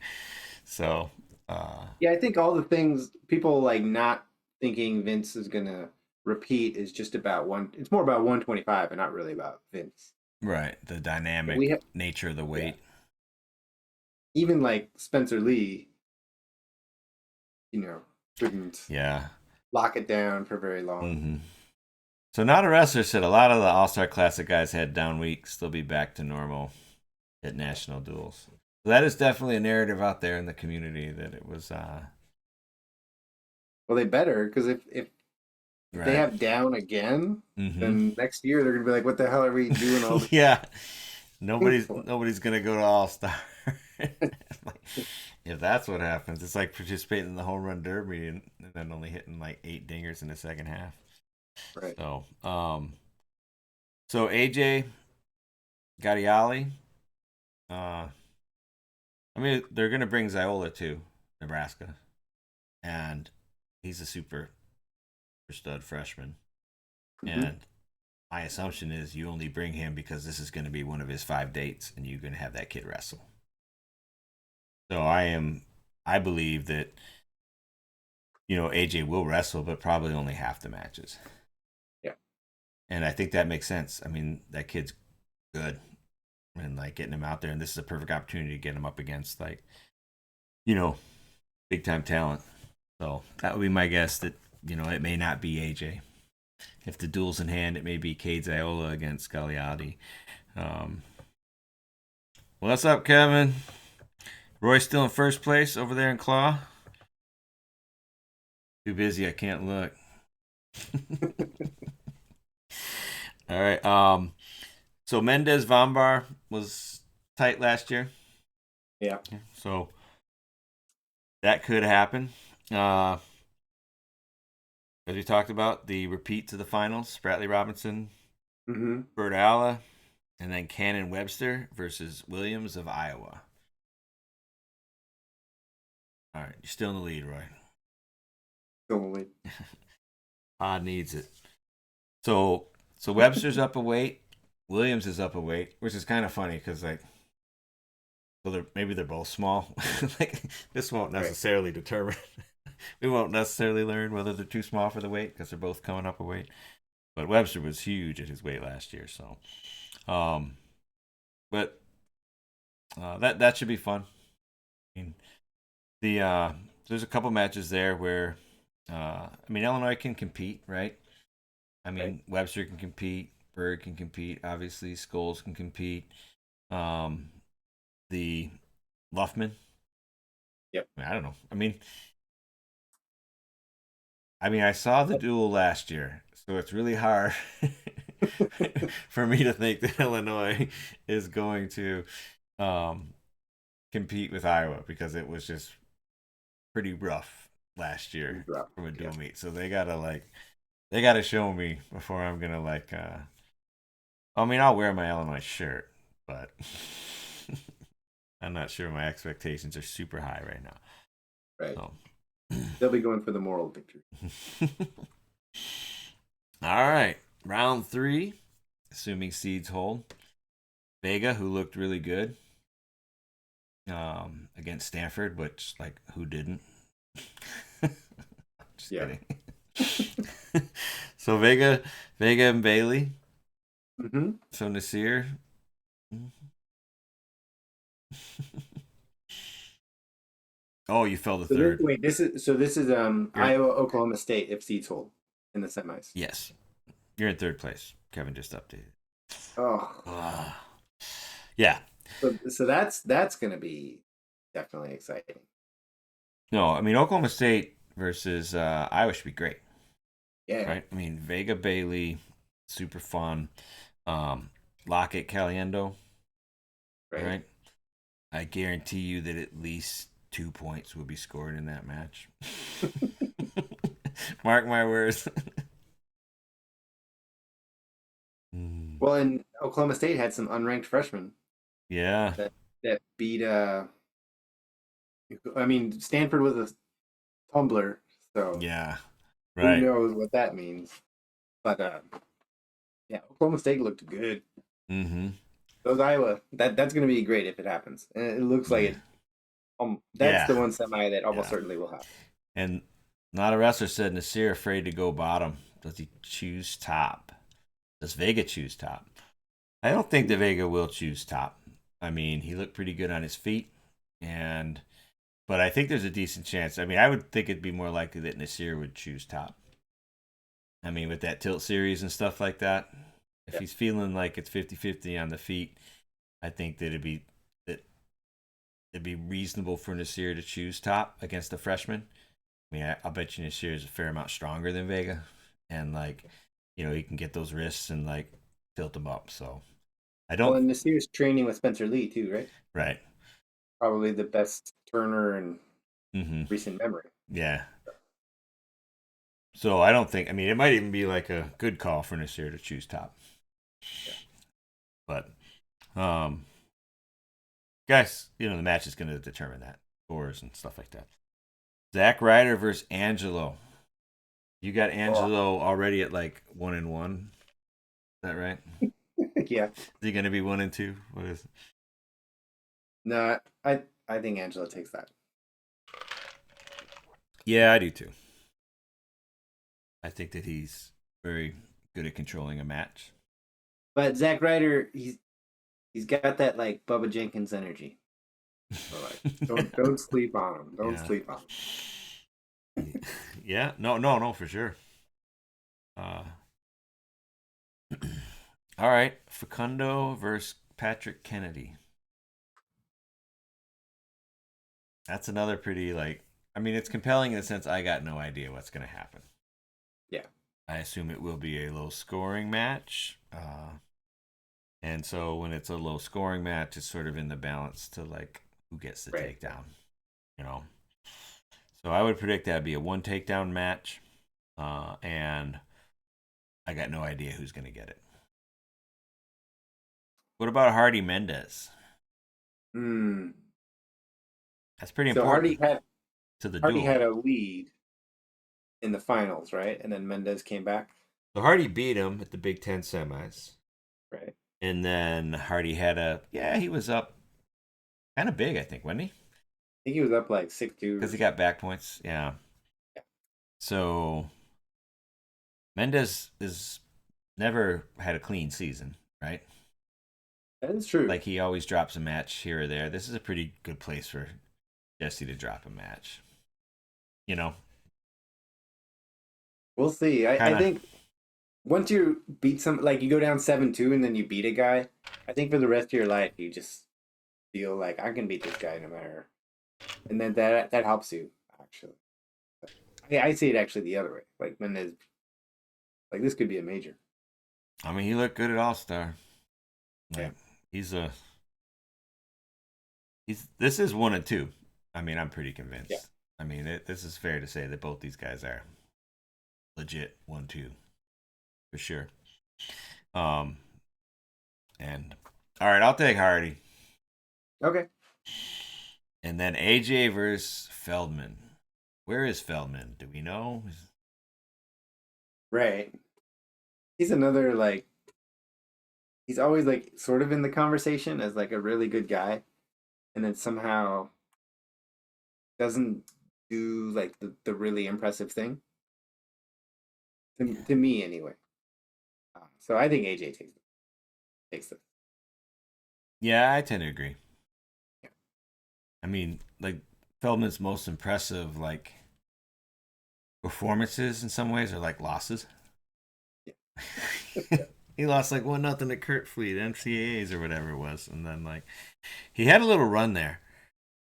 so, uh, Yeah, I think all the things people like not thinking Vince is gonna repeat is just about one. It's more about 125 and not really about Vince. right, the But we dynamic have, nature of the yeah, weight. even like Spencer Lee, couldn't Yeah. lock it down for very long. hmm So not a wrestler said a lot of the All Star Classic guys had down weeks. They'll be back to normal at national duels. So that is definitely a narrative out there in the community that it was Well, they better because if they right. have down again, hmm then next year they're gonna be like, "What the hell are we doing all this yeah. things Nobody's for?" nobody's gonna go to All Star. If that's what happens, it's like participating in the home run derby and then only hitting like 8 dingers in the second half. Right. So, so AJ Gadiali, uh, I mean, they're gonna bring Ziola to Nebraska, and he's a super stud freshman. Hmm. And my assumption is you only bring him because this is going to be one of his 5 dates, and you're going to have that kid wrestle. So I believe that AJ will wrestle, but probably only half the matches. Yeah. And I think that makes sense. I mean, that kid's good, and like getting him out there, and this is a perfect opportunity to get him up against like you know big time talent. So that would be my guess that it may not be AJ. If the duel's in hand, it may be Cade Ziola against Gagliotti. Um, what's up, Kevin? Roy still in first place over there in Claw. Too busy, I can't look. All right. So Mendez Vambar was tight last year, Yeah. so that could happen. Uh, as we talked about, the repeat to the finals: Spratley Robinson, Hmm. Bert Alla, and then Cannon Webster versus Williams of Iowa. All right, you're still in the lead, Roy. Totally. Pod needs it. So so Webster's up a weight, Williams is up a weight, which is kind of funny because like maybe they're both small. Like this won't Right. necessarily determine. We won't necessarily learn whether they're too small for the weight because they're both coming up a weight. But Webster was huge at his weight last year, so um, but that should be fun. I mean, there's a couple matches there where I mean Illinois can compete, right? I Right. mean Webster can compete, Berg can compete, obviously Scholes can compete. Um, the Luffman, Yep. I don't know. I mean, I saw the duel last year, so it's really hard for me to think that Illinois is going to um, compete with Iowa because it was just pretty rough last year Drop. from a Yeah. dual meet. So they gotta show me before I'm gonna like. I mean, I'll wear my Illinois shirt, but I'm not sure my expectations are super high right now. Right. So. They'll be going for the moral victory. All right, round three, assuming seeds hold. Vega, who looked really good against Stanford, which like who didn't? Just Yeah. kidding. So Vega and Bailey. Hmm. So Nasir. Oh, you fell to So this, third. wait, this is You're Iowa Oklahoma State if seeds hold in the semis. yes, you're in third place. Kevin just updated. Oh, Uh, yeah, so that's gonna be definitely exciting. no, I mean Oklahoma State versus Iowa should be great, Yeah. right? I mean Vega Bailey, super fun. Lockett Caliendo, Right. right? I guarantee you that at least 2 points will be scored in that match. Mark my words. Mm. Well, and Oklahoma State had some unranked freshmen Yeah, that beat. I mean, Stanford was a tumbler, so yeah, who right. knows what that means? But Yeah, Oklahoma State looked good. Mm-hmm. Those Iowa, that's going to be great if it happens. And it looks like Yeah. it. That's Yeah. the one semi that almost Yeah. certainly will happen. And not a wrestler said Nasir afraid to go bottom. Does he choose top? Does Vega choose top? I don't think that Vega will choose top. I mean, he looked pretty good on his feet, and but I think there's a decent chance. I mean, I would think it'd be more likely that Nasir would choose top. I mean, with that tilt series and stuff like that, if Yeah. he's feeling like it's 50-50 on the feet, I think that it'd be reasonable for Nasir to choose top against a freshman. I mean, I'll bet you Nasir is a fair amount stronger than Vega, and like, he can get those wrists and like tilt them up. So I Well, don't. and Nasir's training with Spencer Lee too, right? Right. Probably the best turner in Mm-hmm. recent memory. Yeah. So I don't think. I mean, it might even be like a good call for Nasir to choose top. Yeah. But, guys, the match is going to determine that scores and stuff like that. Zack Ryder versus Angelo. You got Oh, Angelo already at like 1-1. Is that right? yeah. Is he going to be 1-2? What is it? No, I think Angela takes that. Yeah, I do too. I think that he's very good at controlling a match. But Zack Ryder, he's got that like Bubba Jenkins energy. So like, don't sleep on him. Don't Yeah. sleep on him. Yeah. No, no, no, for sure. Uh, all right. Facundo versus Patrick Kennedy. That's another pretty, like, I mean, it's compelling in the sense I got no idea what's going to happen. Yeah. I assume it will be a low scoring match. And so when it's a low scoring match, it's sort of in the balance to like who gets the Right. takedown, you know? So I would predict that'd be a one takedown match. And I got no idea who's going to get it. What about Hardy Mendez? Hmm. That's pretty So Hardy important had to the Hardy duel. had a lead in the finals, right? And then Mendez came back, So Hardy beat him at the Big Ten semis. right? And then Hardy had he was up kind of big, I think, wasn't he? I think he was up like 6-2 Because or he something. got back points. Yeah. Yeah, So Mendez is never had a clean season, right? that is true. Like he always drops a match here or there. This is a pretty good place for Jesse to drop a match. You know, We'll see. I kind of. think once you beat some, like you go down 7-2 and then you beat a guy, I think for the rest of your life you just feel like I can beat this guy no matter, and then that helps you actually. I see it actually the other way. Like Mendez, like this could be a major. I mean, he looked good at All Star. Yeah, Like he's a he's. This is 1-2. I mean, I'm pretty yeah. convinced. I mean, this is fair to say that both these guys are legit 1-2 for sure. Um, and all right, I'll take Hardy. Okay. And then AJ versus Feldman. Where is Feldman? Do we know? Right. He's another like he's always like sort of in the conversation as like a really good guy, and then somehow doesn't do like the really impressive thing to me anyway. So I think AJ takes it. Yeah, I tend to agree. Yeah. I mean, like Feldman's most impressive like performances in some ways are like losses. Yeah. He lost like 1-0 to Kurt Fleet, NCAAs or whatever it was, and then like he had a little run there.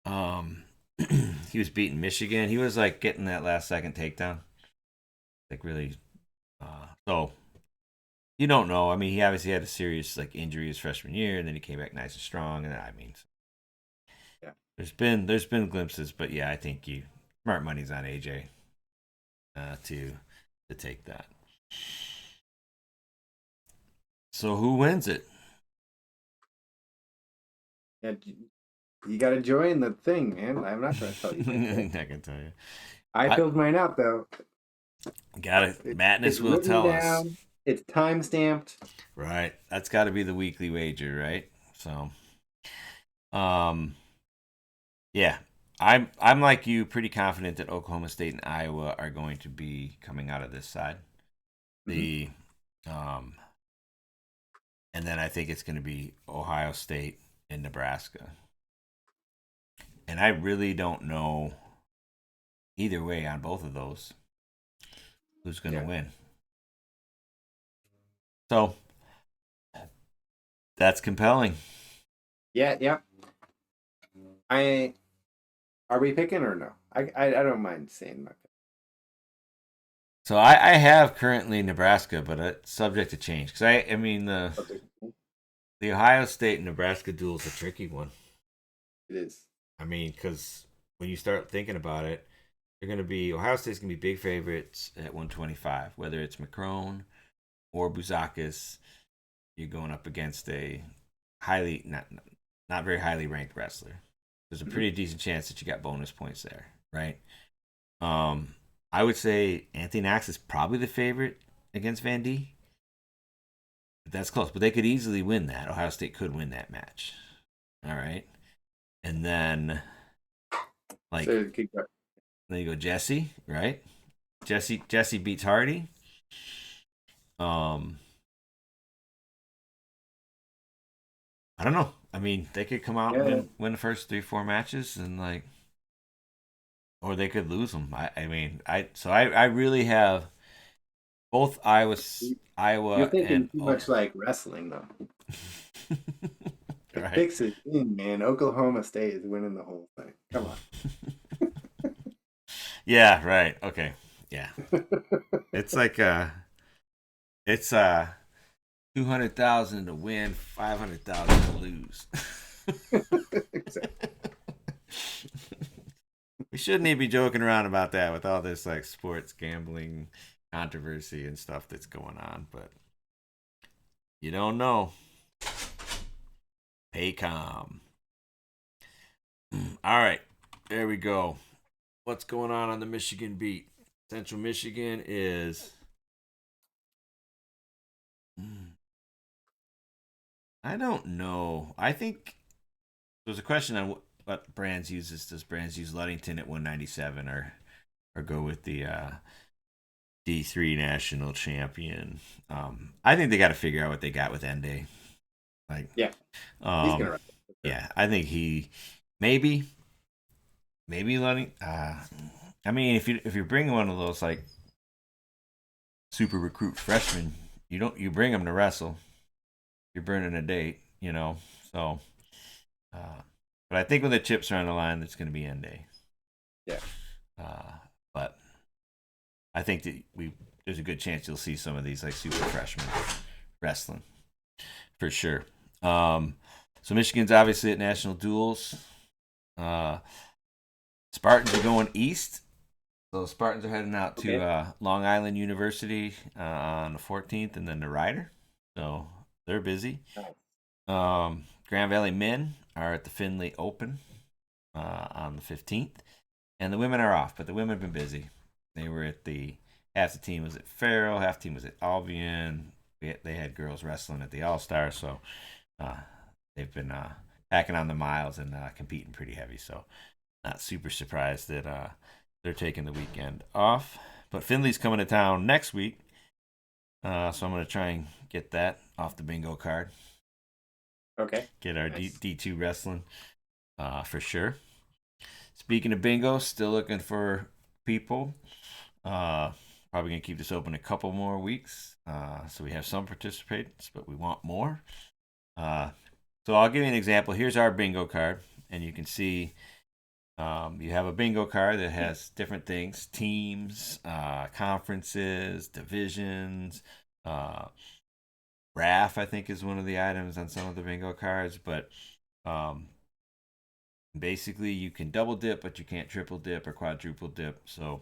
Um, he was beating Michigan. He was like getting that last second takedown, like really. So you don't know. I mean, he obviously had a serious like injury his freshman year, and then he came back nice and strong. And I mean, Yeah. there's been glimpses, but yeah, I think you smart money's on AJ to take that. So who wins it? Yeah, you got to join the thing, man. I'm not going to tell you my pick. I can tell you. I I filled mine out though. got it. It's Madness will written tell us. down. It's time stamped. Right. That's got to be the weekly wager, right? So, um, yeah, I'm like you, pretty confident that Oklahoma State and Iowa are going to be coming out of this side. Hmm. The, um, and then I think it's going to be Ohio State and Nebraska. And I really don't know either way on both of those who's going to Yeah. win. So that's compelling. Yeah. Yeah. I Are we picking or no? I don't mind saying my So I have currently Nebraska, but it's subject to change because I mean pick. the Ohio State and Nebraska duel is a tricky one. It is. I mean, because when you start thinking about it, they're going to be Ohio State's going to be big favorites at 125, whether it's McCrone or Buzakis. You're going up against a highly not very highly ranked wrestler. There's a Hmm. pretty decent chance that you got bonus points there, right? Um, I would say Anthony Knox is probably the favorite against Van D. That's close, but they could easily win that. Ohio State could win that match. All right, and then like So keep going. then you go Jesse, right? Jesse beats Hardy. Um, I don't know. I mean, they could come out and Yeah. win the first 3 4 matches, and like, or they could lose them. I mean, I really have both You're Iowa and thinking too much like wrestling though. The right. fix is in, man. Oklahoma State is winning the whole thing. Come Yeah, right. Okay. Yeah. on. It's like it's 200,000 to win, 500,000 to lose. Exactly. We shouldn't even be joking around about that with all this like sports gambling controversy and stuff that's going on, but you don't know. Paycom. All right, there we go. What's going on the Michigan beat? Central Michigan is. I don't know. I think there's a question on what Brands uses. Does Brands use Ludington at 197 or go with the D3 national champion? I think they got to figure out what they got with Ende. Like, Yeah, he's gonna um, wrestle for sure. yeah, I think maybe letting. I mean, if you're bringing one of those like super recruit freshmen, you bring them to wrestle. You're burning a date, you know. So, uh, but I think when the chips are on the line, it's going to be end day. Yeah. Uh, but I think that there's a good chance you'll see some of these like super freshmen wrestling for sure. Um, so Michigan's obviously at national duels. Uh, Spartans are going east. So Spartans are heading out to Okay. Long Island University on the 14th, and then to Ryder. So they're busy. Nice. Grand Valley men are at the Findlay Open on the 15th, and the women are off, but the women have been busy. They were at half the team was at Farrell, half the team was at Albion. They had girls wrestling at the All Star, so uh, they've been packing on the miles and competing pretty heavy. So not super surprised that they're taking the weekend off. But Findlay's coming to town next week, so I'm going to try and get that off the bingo card. Okay. Get our Nice. D2 wrestling for sure. Speaking of bingo, still looking for people. Uh, Probably going to keep this open a couple more weeks. So we have some participants, but we want more. Uh, so I'll give you an example. Here's our bingo card, and you can see you have a bingo card that has different things: teams, conferences, divisions. RAF, I think, is one of the items on some of the bingo cards, but um, basically you can double dip, but you can't triple dip or quadruple dip. So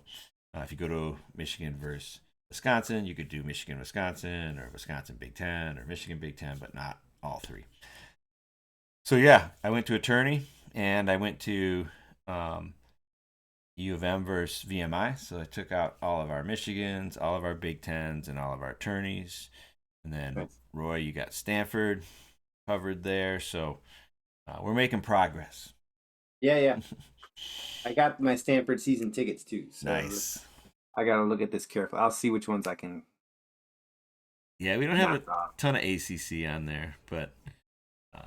if you go to Michigan versus Wisconsin, you could do Michigan, Wisconsin, or Wisconsin Big Ten, or Michigan Big Ten, but not all three. So yeah, I went to attorney and I went to um, U of M versus VMI. So I took out all of our Michigans, all of our Big Tens, and all of our attorneys. And then Nice. Roy, you got Stanford covered there. So we're making progress. Yeah, yeah. I got my Stanford season tickets too, so Nice. I gotta look at this carefully. I'll see which ones I can Yeah, we don't have a knock off. ton of ACC on there, but uh,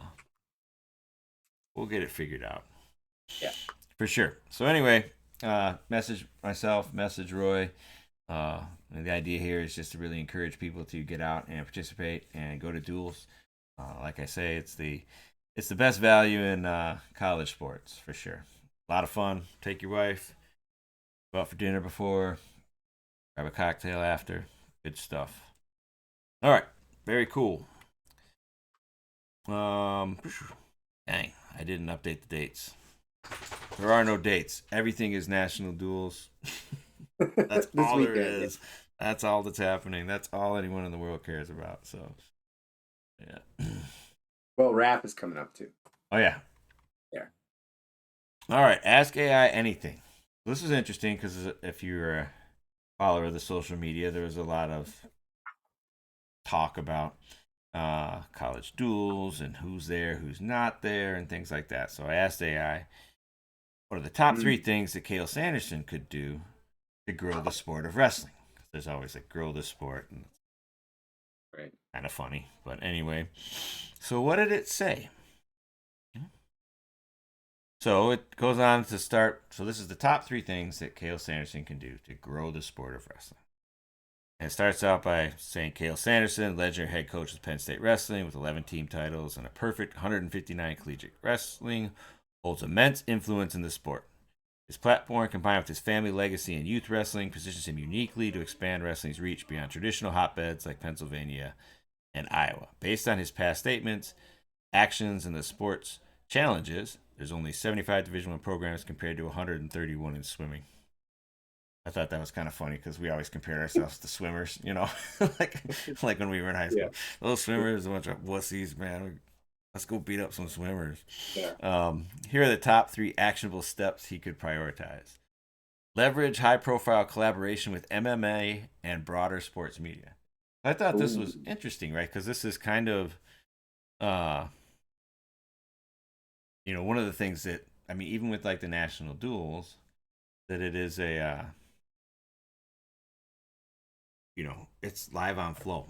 we'll get it figured out Yeah. for sure. So anyway, message myself, message Roy. The idea here is just to really encourage people to get out and participate and go to duels. Like I say, it's the best value in college sports for sure. A lot of fun. Take your wife, go out for dinner before, grab a cocktail after. Good stuff. All right, very cool. Um, Dang, I didn't update the dates. There are no dates. Everything is national duels. That's This all there weekend. Yeah. is. That's all that's happening. That's all anyone in the world cares about. So, yeah. Well, rap is coming up too. Oh yeah. Yeah. All right. Ask AI anything. This is interesting because if you're a follower of the social media, there was a lot of talk about college duels and who's there, who's not there, and things like that. So I asked AI, what are the top three Mm, things that Cale Sanderson could do to grow the sport of wrestling? There's always like grow the sport, and right. kind of funny. But anyway, so what did it say? So it goes on to start. So this is the top three things that Cale Sanderson can do to grow the sport of wrestling. And it starts out by saying Cale Sanderson, legendary head coach of Penn State Wrestling with 11 team titles and a perfect 159 collegiate wrestling, holds immense influence in the sport. His platform, combined with his family legacy in youth wrestling, positions him uniquely to expand wrestling's reach beyond traditional hotbeds like Pennsylvania and Iowa. Based on his past statements, actions, and the sport's challenges, there's only 75 Division I programs compared to 131 in swimming. I thought that was kind of funny because we always compare ourselves to swimmers, like like when we were in high Yeah. school. Those swimmers, a bunch of wussies, man. Let's go beat up some swimmers. Yeah. Here are the top three actionable steps he could prioritize. Leverage high profile collaboration with MMA and broader sports media. I thought this Ooh. was interesting, right? Because this is kind of, uh, one of the things that, I mean, even with like the national duels, that it is it's live on Flow.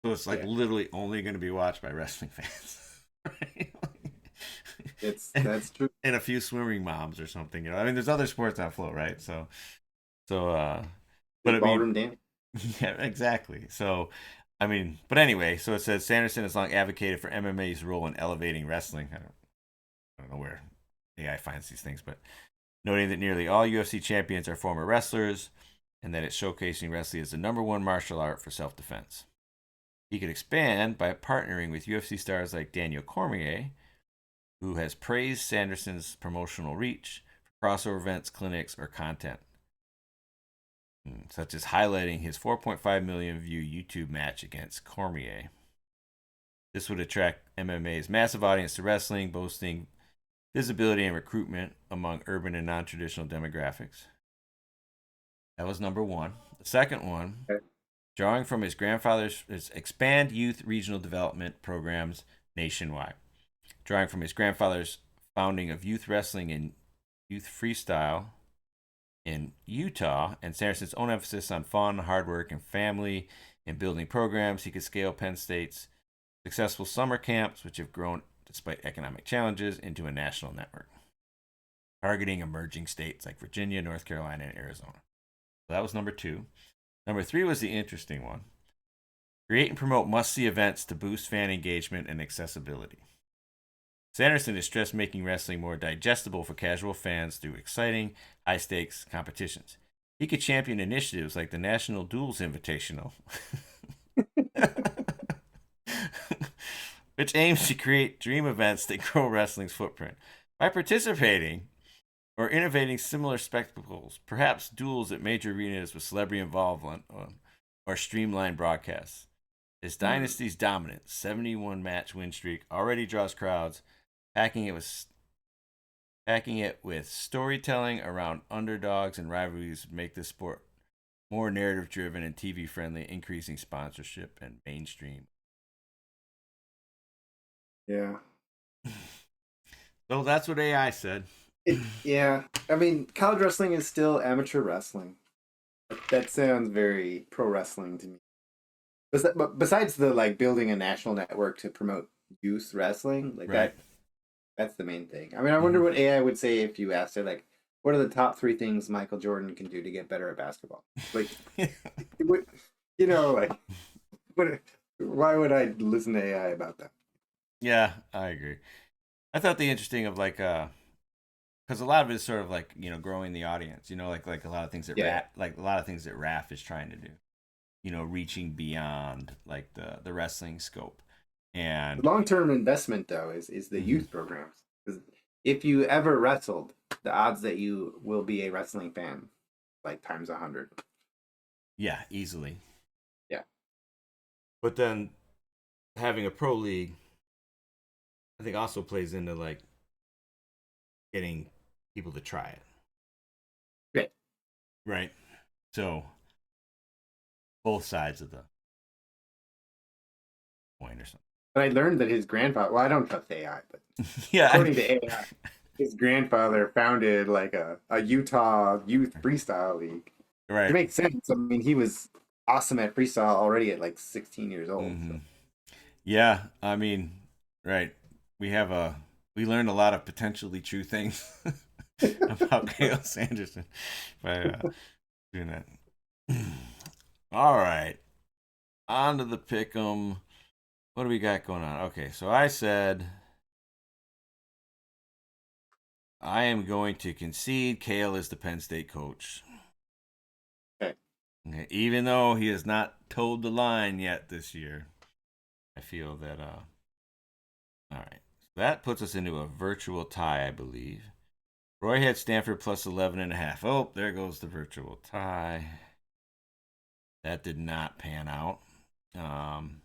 So it's like Yeah. literally only going to be watched by wrestling fans. Right? It's and, that's true. and a few swimming moms or something. I mean, there's other sports on Flow, right? So, but There's I mean, ballroom dance. yeah, exactly. So, I mean, but anyway, so it says Sanderson has long advocated for MMA's role in elevating wrestling. I don't know where AI finds these things, but noting that nearly all UFC champions are former wrestlers and that it's showcasing wrestling as the number one martial art for self defense. He could expand by partnering with UFC stars like Daniel Cormier, who has praised Sanderson's promotional reach for crossover events, clinics, or content, such as highlighting his 4.5 million view YouTube match against Cormier. This would attract MMA's massive audience to wrestling, boasting visibility and recruitment among urban and non traditional demographics. That was number one. The second one, Okay. drawing from his grandfather's expand youth regional development programs nationwide. Drawing from his grandfather's founding of youth wrestling and youth freestyle in Utah and Sanderson's own emphasis on fun, hard work, and family in building programs, he could scale Penn State's successful summer camps, which have grown despite economic challenges, into a national network, targeting emerging states like Virginia, North Carolina, and Arizona. So that was number two. Number three was the interesting one. Create and promote must see events to boost fan engagement and accessibility. Sanderson has stressed making wrestling more digestible for casual fans through exciting, high stakes competitions. He could champion initiatives like the National Duels Invitational, which aims to create dream events that grow wrestling's footprint. By participating or innovating similar spectacles, perhaps duels at major arenas with celebrity involvement or streamlined broadcasts. His Mm. dynasty's dominant 71 match win streak already draws crowds, packing it with Packing it with storytelling around underdogs and rivalries make this sport more narrative driven and TV friendly, increasing sponsorship and mainstream. Yeah. So that's what AI said. Yeah. I mean, college wrestling is still amateur wrestling. That sounds very pro wrestling to me. But besides the like building a national network to promote youth wrestling, like Right. that's the main thing. I mean, I wonder Mm-hmm. what AI would say if you asked it like, what are the top three things Michael Jordan can do to get better at basketball? Like, what, like, what? Why would I listen to AI about that? Yeah, I agree. I thought the interesting of like because a lot of it is sort of like growing the audience, like a lot of things that Yeah, RAF is trying to do, reaching beyond like the wrestling scope. the And long term investment though is the mhm, youth programs. Because if you ever wrestled, the odds that you will be a wrestling fan like times 100. yeah, easily. Yeah, But then having a pro league, I think also plays into like getting people to try it, right. right? So both sides of the point or something. But I learned that his grandfather. Well, I don't trust AI, but Yeah, according to AI, his grandfather founded like a Utah youth freestyle league. It right. makes sense. I mean, he was awesome at freestyle already at like 16 years old. Hmm. So Yeah, I mean, right. We have we learned a lot of potentially true things about Kale Sanderson by doing that. All right, on to the pick'em. What do we got going on? Okay, so I said I am going to concede Kale is the Penn State coach. okay. Okay, even though he has not toed the line yet this year, I feel that all right. So that puts us into a virtual tie, I believe. Roy had Stanford plus 11 and a half. Oh, there goes the virtual tie. That did not pan out. Um,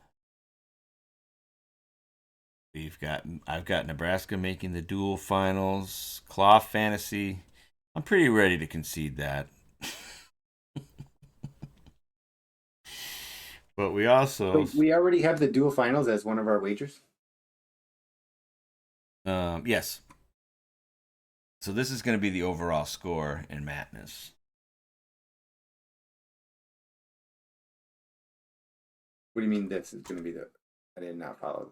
I've got Nebraska making the dual finals. Cloth fantasy. I'm pretty ready to concede that. But we also, Wait, we already have the dual finals as one of our wagers. yes. So this is going to be the overall score in Madness. What do you mean this is going to be the? I did not follow.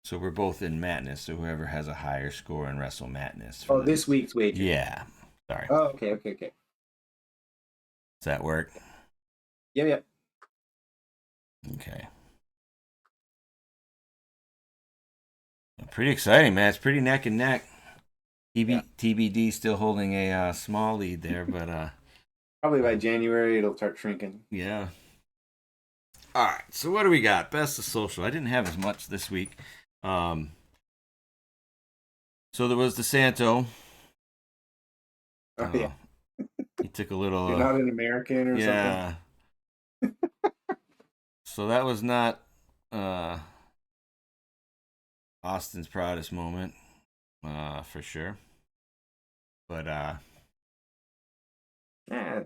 So we're both in Madness. So whoever has a higher score in Wrestle Madness for Oh, the this week's wager. yeah. Sorry. Oh, okay, okay, okay. Does that work? Yeah, yeah. Okay. Pretty exciting, man. It's pretty neck and neck. Yeah. TBD still holding a small lead there, but Probably by January it'll start shrinking. yeah. All right. So what do we got? Best of social. I didn't have as much this week. Um, so there was DeSanto. Oh yeah. He took a little. You're not an American or something. Yeah. So that was not uh, Austin's proudest moment, for sure. But Yeah,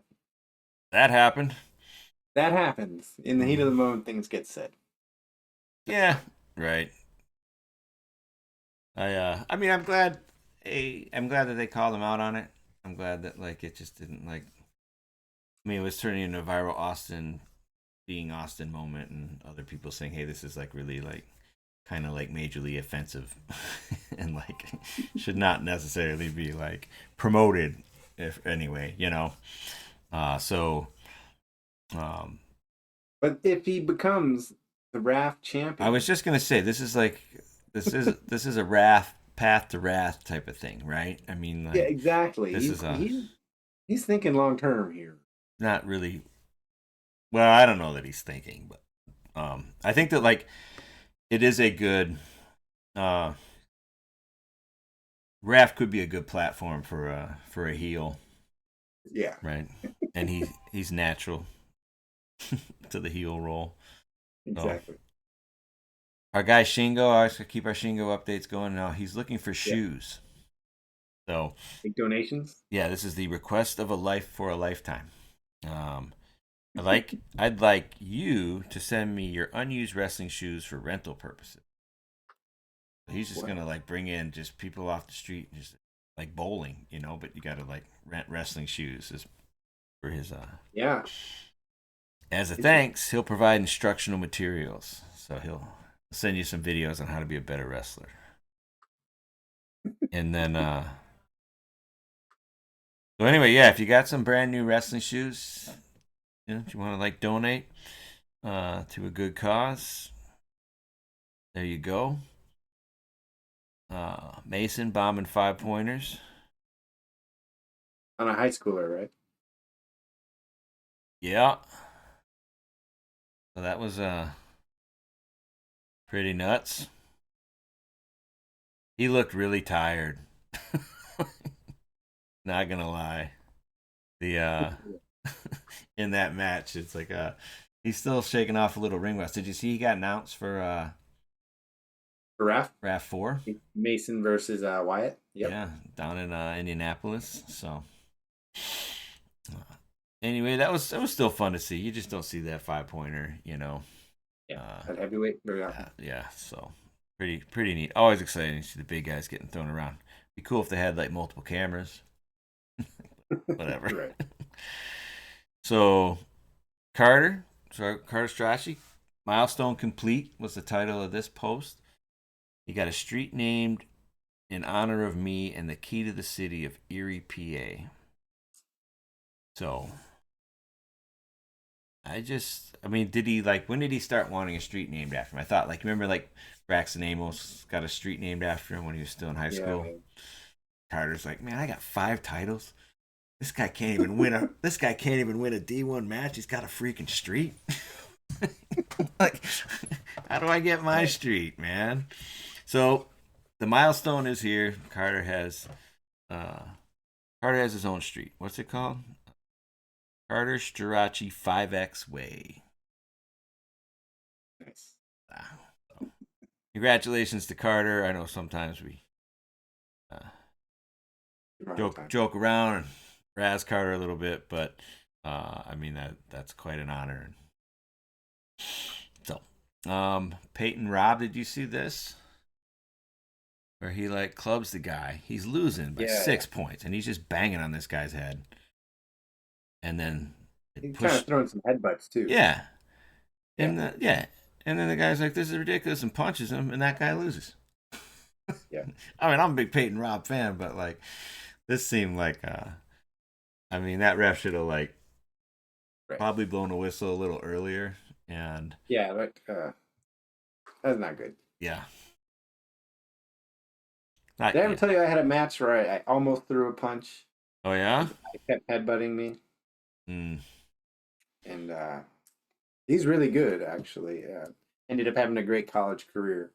that happened. that happens. In the heat of Mm. the moment, things get said. Yeah. Right. I mean I'm glad that they called him out on it. I'm glad that like it just didn't like I mean it was turning into a viral Austin being Austin moment and other people saying, "Hey, this is like really like kind of like majorly offensive and like should not necessarily be like promoted if anyway, you know." So um But if he becomes the RAF I was champion, just going to say this is a wrath path to wrath type of thing, right? I mean yeah, like exactly. this is a He's thinking long term here. not really well, I don't know that he's thinking, but I think that like it is a good uh, Raph could be a good platform for a heel, Yeah, right? And he's natural to the heel role. So exactly. our guy Shingo, I should keep our Shingo updates going now. He's looking for Yeah. shoes. So Big donations. yeah, this is the request of a life for a lifetime. Um, I'd like you to send me your unused wrestling shoes for rental purposes. He's just What? gonna like bring in just people off the street, just like bowling, but you gotta like rent wrestling shoes for his Yeah. as a Interesting. thanks, he'll provide instructional materials. So he'll send you some videos on how to be a better wrestler. And then so anyway, yeah, if you got some brand new wrestling shoes, if you want to like donate to a good cause, there you go. Mason bombing 5 pointers. On a high schooler, right? Yeah. So that was pretty nuts. He looked really tired. Not gonna lie. The in that match, it's like he's still shaking off a little ring rust. Did you see he got announced for Giraffe. RAF 4? Mason versus Wyatt. Yep. Yeah, down in Indianapolis. So anyway, that was still fun to see. You just don't see that 5 pointer. Yeah. Uh, At heavyweight. yeah. So pretty neat. Always exciting to see the big guys getting thrown around. Be cool if they had like multiple cameras. Whatever. Right. So Carter Strachey, milestone complete was the title of this post. He got a street named in honor of me and the key to the city of Erie, PA. So I mean, when did he start wanting a street named after him? I thought, like, remember, like, Braxton Amos got a street named after him when he was still in high Yeah, school? man. Carter's like, man, I got 5 titles. This guy can't even win a D1 match. He's got a freaking street. Like, how do I get my Right. street, man? So the milestone is here. Uh Carter has his own street. What's it called? Carter Strachey 5X Way. Nice. Ah, so congratulations to Carter. I know sometimes we uh, Give him a hard joke time. joke around and razz Carter a little bit, but I mean that's quite an honor. So, Peyton Robb, did you see this? Where he like clubs the guy. He's losing by Yeah, yeah. 6 points, and he's just banging on this guy's head. And then it He's kind of pushed. throwing some headbutts too. Yeah, Yeah. yeah, and then the guy's like, "This is ridiculous," and punches him, and that guy loses. Yeah. I mean, I'm a big Peyton Robb fan, but like, this seemed like, I mean, that ref should have like Right. probably blown a whistle a little earlier, and Yeah. Like that's not good. yeah, Did not I ever yeah. tell you I had a match where I almost threw a punch? Oh yeah, The guy kept headbutting me, mm, and he's really good actually. Ended up having a great college career,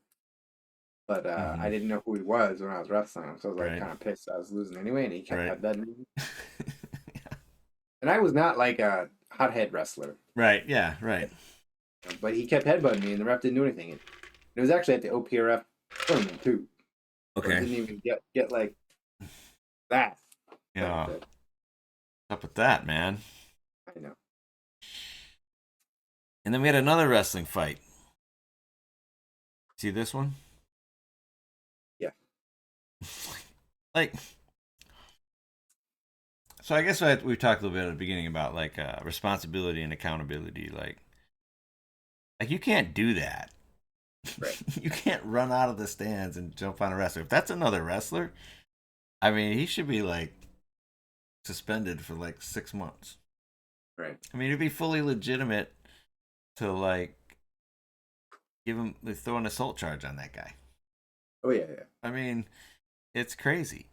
but mm-hmm. I didn't know who he was when I was wrestling him, so I was like Right, kind of pissed. I was losing anyway, and he kept right, headbutting me. And I was not like a hothead wrestler, right, yeah, right. but he kept headbutting me, and the ref didn't do anything. And it was actually at the OPRF tournament too, so it Okay, didn't even get like that. But yeah. What's up with that, man? I know. And then we had another wrestling fight. See this one? Yeah. Like, so I guess we talked a little bit at the beginning about like responsibility and accountability. Like you can't do that. Right. You can't run out of the stands and jump on a wrestler. If that's another wrestler, I mean, he should be like suspended for like 6 months. Right. I mean, it'd be fully legitimate to like throw an assault charge on that guy. Oh yeah, yeah. I mean, it's crazy.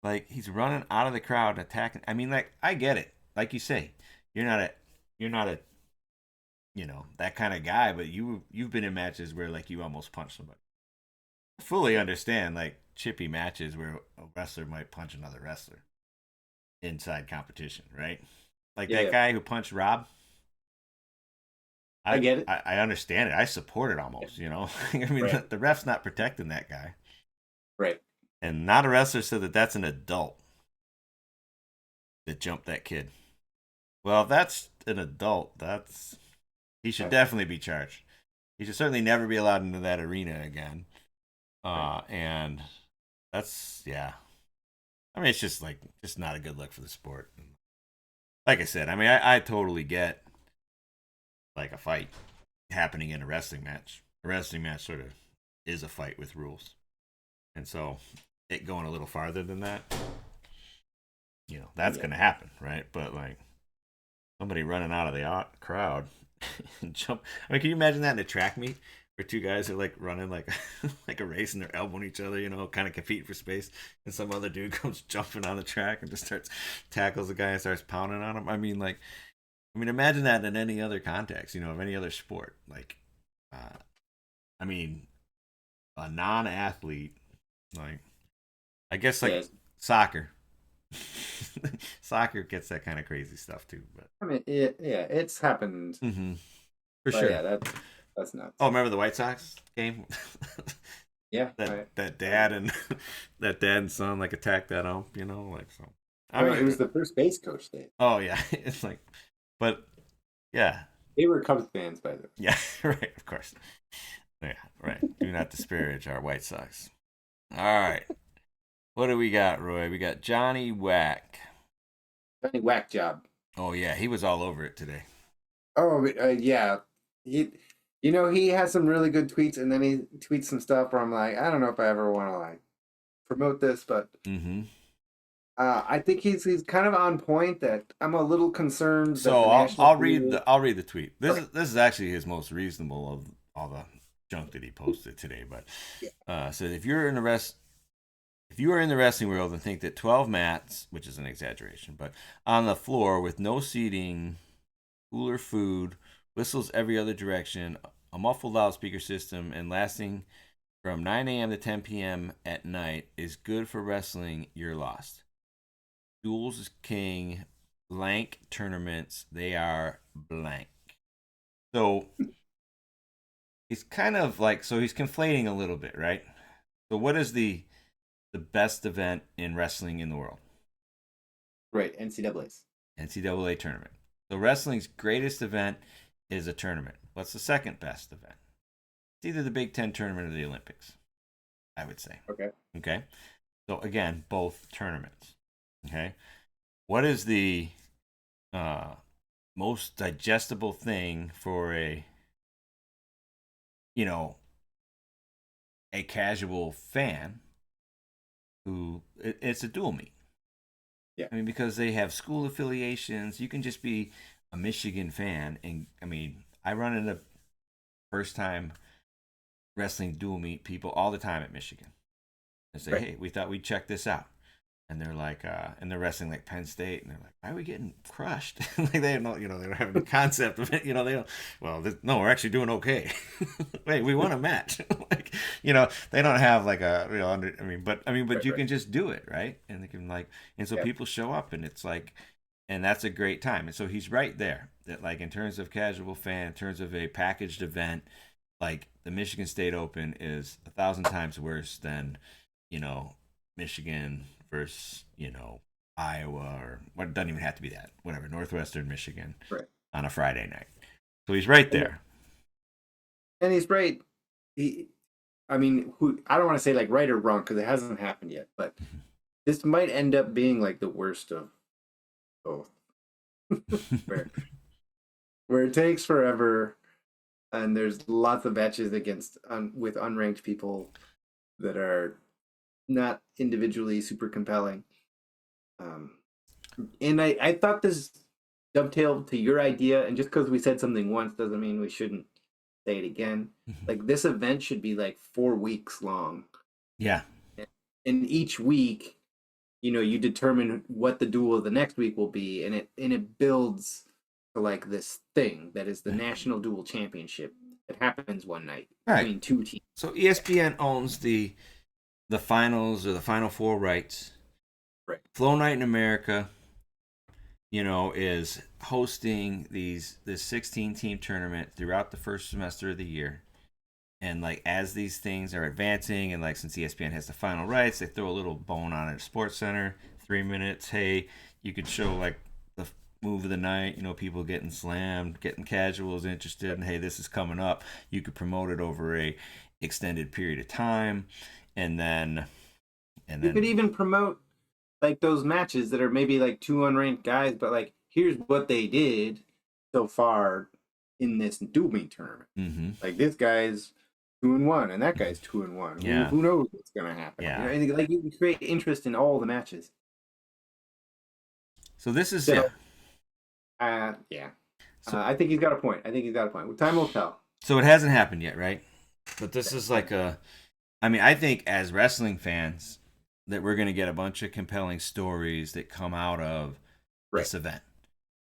Like he's running out of the crowd and attacking. I mean, like I get it. Like you say, you're not a that kind of guy, but you've been in matches where like you almost punch somebody. I fully Yeah. understand like chippy matches where a wrestler might punch another wrestler inside competition, right? Like Yeah, that yeah. guy who punched Rob. I I get it. I understand it. I support it Yeah. almost. I mean, Right. the ref's not protecting that guy. Right. And not a wrestler said that that's an adult that jumped that kid. Well, if that's an adult, that's he should Uh, definitely be charged. He should certainly never be allowed into that arena again. right. And that's yeah. I mean, it's just not a good look for the sport. Like I said, I mean, I totally get like a fight happening in a wrestling match. A wrestling match sort of is a fight with rules, and so it going a little farther than that, that's Yeah. going to happen, right? But like somebody running out of the crowd and jump. I mean, can you imagine that in a track meet where two guys are like running like like a race and they're elbowing each other, kind of competing for space, and some other dude comes jumping on the track and just starts tackles the guy and starts pounding on him. I mean, imagine that in any other context, of any other sport. Like, uh, I mean, a non-athlete, like, I guess like Yeah. soccer. Soccer gets that kind of crazy stuff too, but I mean, yeah, it's happened. for But sure. yeah, that's Oh, nuts. remember the White Sox game? Yeah. that I, that I remember. dad and that dad and son like attacked that ump, like so. I Well, it mean, was the first base coach that oh yeah, it's like, but yeah, they were Cubs fans by the way. yeah, right, of course, yeah, right. Do not disparage our White Sox. All right, what do we got, Roy? We got Johnny Whack. Funny whack job. Oh yeah, he was all over it today. Oh, yeah. He, he has some really good tweets, and then he tweets some stuff where I'm like, I don't know if I ever want to like promote this, but Mm-hmm. I think he's kind of on point. That I'm a little concerned that So the I'll national I'll read duel. the tweet. This Okay. is this is actually his most reasonable of all the junk that he posted today. But Yeah. said if you are in the wrestling world and think that 12 mats, which is an exaggeration, but on the floor with no seating, cooler food, whistles every other direction, a muffled loudspeaker system, and lasting from 9 a.m. to 10 p.m. at night is good for wrestling, you're lost. Duels is king. Blank tournaments, they are blank. So he's kind of like, so he's conflating a little bit, right? So what is the best event in wrestling in the world? Right. NCAA's. NCAA tournament. So wrestling's greatest event is a tournament. What's the second best event? It's either the Big Ten tournament or the Olympics, I would say. Okay. Okay. So again, both tournaments. Okay. What is the uh, most digestible thing for you know, a casual fan it's a dual meet. Yeah. I mean, because they have school affiliations, you can just be a Michigan fan, and I mean, I run into first time wrestling dual meet people all the time at Michigan and say, Right. hey, we thought we'd check this out. And they're like, and they're wrestling like Penn State, and they're like, why are we getting crushed? Like they don't, they don't have any concept of it. They don't. Well, no, we're actually doing okay. Wait, we won a match. Like, they don't have like a, but Right. you Right. can just do it, right? And they can like, and so Yeah. people show up, and it's like, and that's a great time. And so he's right there that like in terms of casual fan, in terms of a packaged event, like the Michigan State Open is 1,000 times worse than, you know, Michigan versus, Iowa or what, it doesn't even have to be that. Whatever, Northwestern Michigan Right. on a Friday night. So he's right And there. and he's right. He, I mean, I don't want to say like right or wrong because it hasn't happened yet, but this might end up being like the worst of both, where it takes forever, and there's lots of matches against with unranked people that are not individually super compelling. Um, and I thought this dovetailed to your idea, and just because we said something once doesn't mean we shouldn't say it again. Like this event should be like 4 weeks long, Yeah. and each week, you determine what the duel of the next week will be, and it builds to like this thing that is the national duel championship that happens one night Right. between two teams. So ESPN owns the finals or the final four rights. Right. Flow Night in America, is hosting this 16 team tournament throughout the first semester of the year. And like as these things are advancing, and like since ESPN has the final rights, they throw a little bone on it at Sports Center. 3 minutes. Hey, you could show like the move of the night. You know, people getting slammed, getting casuals interested, and hey, this is coming up. You could promote it over a extended period of time, and then and You could then even promote like those matches that are maybe like two unranked guys, but like here's what they did so far in this dual meet tournament. mm-hmm. Like this guy's 2-1, and that guy's 2-1. Who Yeah, who knows what's gonna happen? You know, yeah. and like you can create interest in all the matches. So this is So yeah. yeah, So I think he's got a point. I think he's got a point. Time will tell. so it hasn't happened yet, right? But this is like a. I mean, I think as wrestling fans that we're going to get a bunch of compelling stories that come out of Right. this event.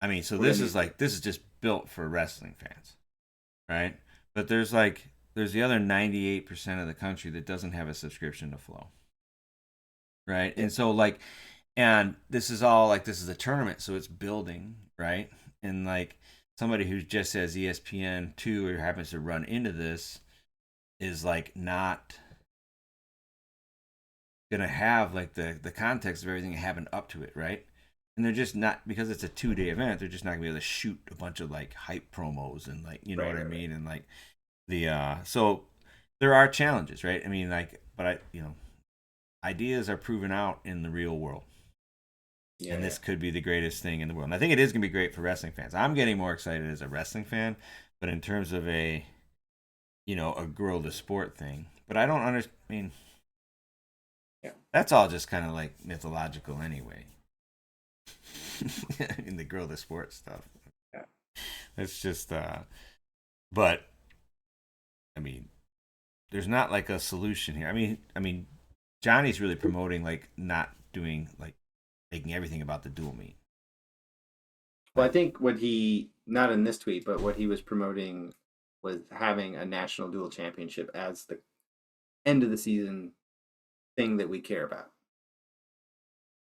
I mean, so We're this gonna is need like this is just built for wrestling fans, right? But there's the other 98% of the country that doesn't have a subscription to Flow, right? yeah. And so like and this is all like this is a tournament, so it's building, right? And like somebody who just has ESPN2 or happens to run into this is like not gonna have like the context of everything that happened up to it, right? And they're just not, because it's a 2 day event. They're just not gonna be able to shoot a bunch of like hype promos and like you know Right, what I right, right. mean, and like the so there are challenges, right? I mean, like, but ideas are proven out in the real world, Yeah, and yeah. this could be the greatest thing in the world. And I think it is gonna be great for wrestling fans. I'm getting more excited as a wrestling fan, but in terms of a grow the sport thing, but I don't understand. I mean, Yeah. that's all just kind of like mythological anyway. In the grow the sport stuff. Yeah. It's just but I mean, there's not like a solution here. I mean Johnny's really promoting like not doing like making everything about the dual meet. Well, I Like think what he not in this tweet, but what he was promoting was having a national dual championship as the end of the season thing that we care about.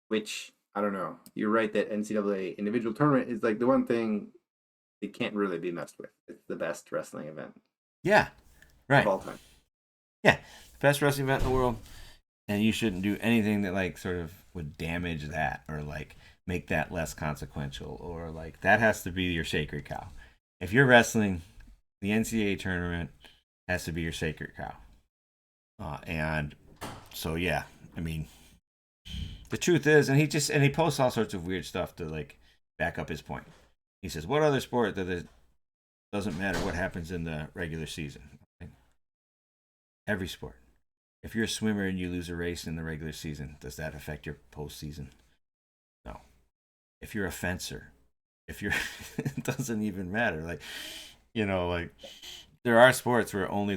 Which I don't know. You're right that NCAA individual tournament is like the one thing it can't really be messed with. It's the best wrestling event yeah, of right. all time. Yeah. Best wrestling event in the world, and you shouldn't do anything that like sort of would damage that or like make that less consequential, or like that has to be your sacred cow. If you're wrestling, the NCAA tournament has to be your sacred cow. And so yeah, I mean, the truth is, and he posts all sorts of weird stuff to like back up his point. He says, "What other sport that it doesn't matter what happens in the regular season? Every sport. If you're a swimmer and you lose a race in the regular season, does that affect your postseason? No. If you're a fencer, if you're, it doesn't even matter. Like, like there are sports where only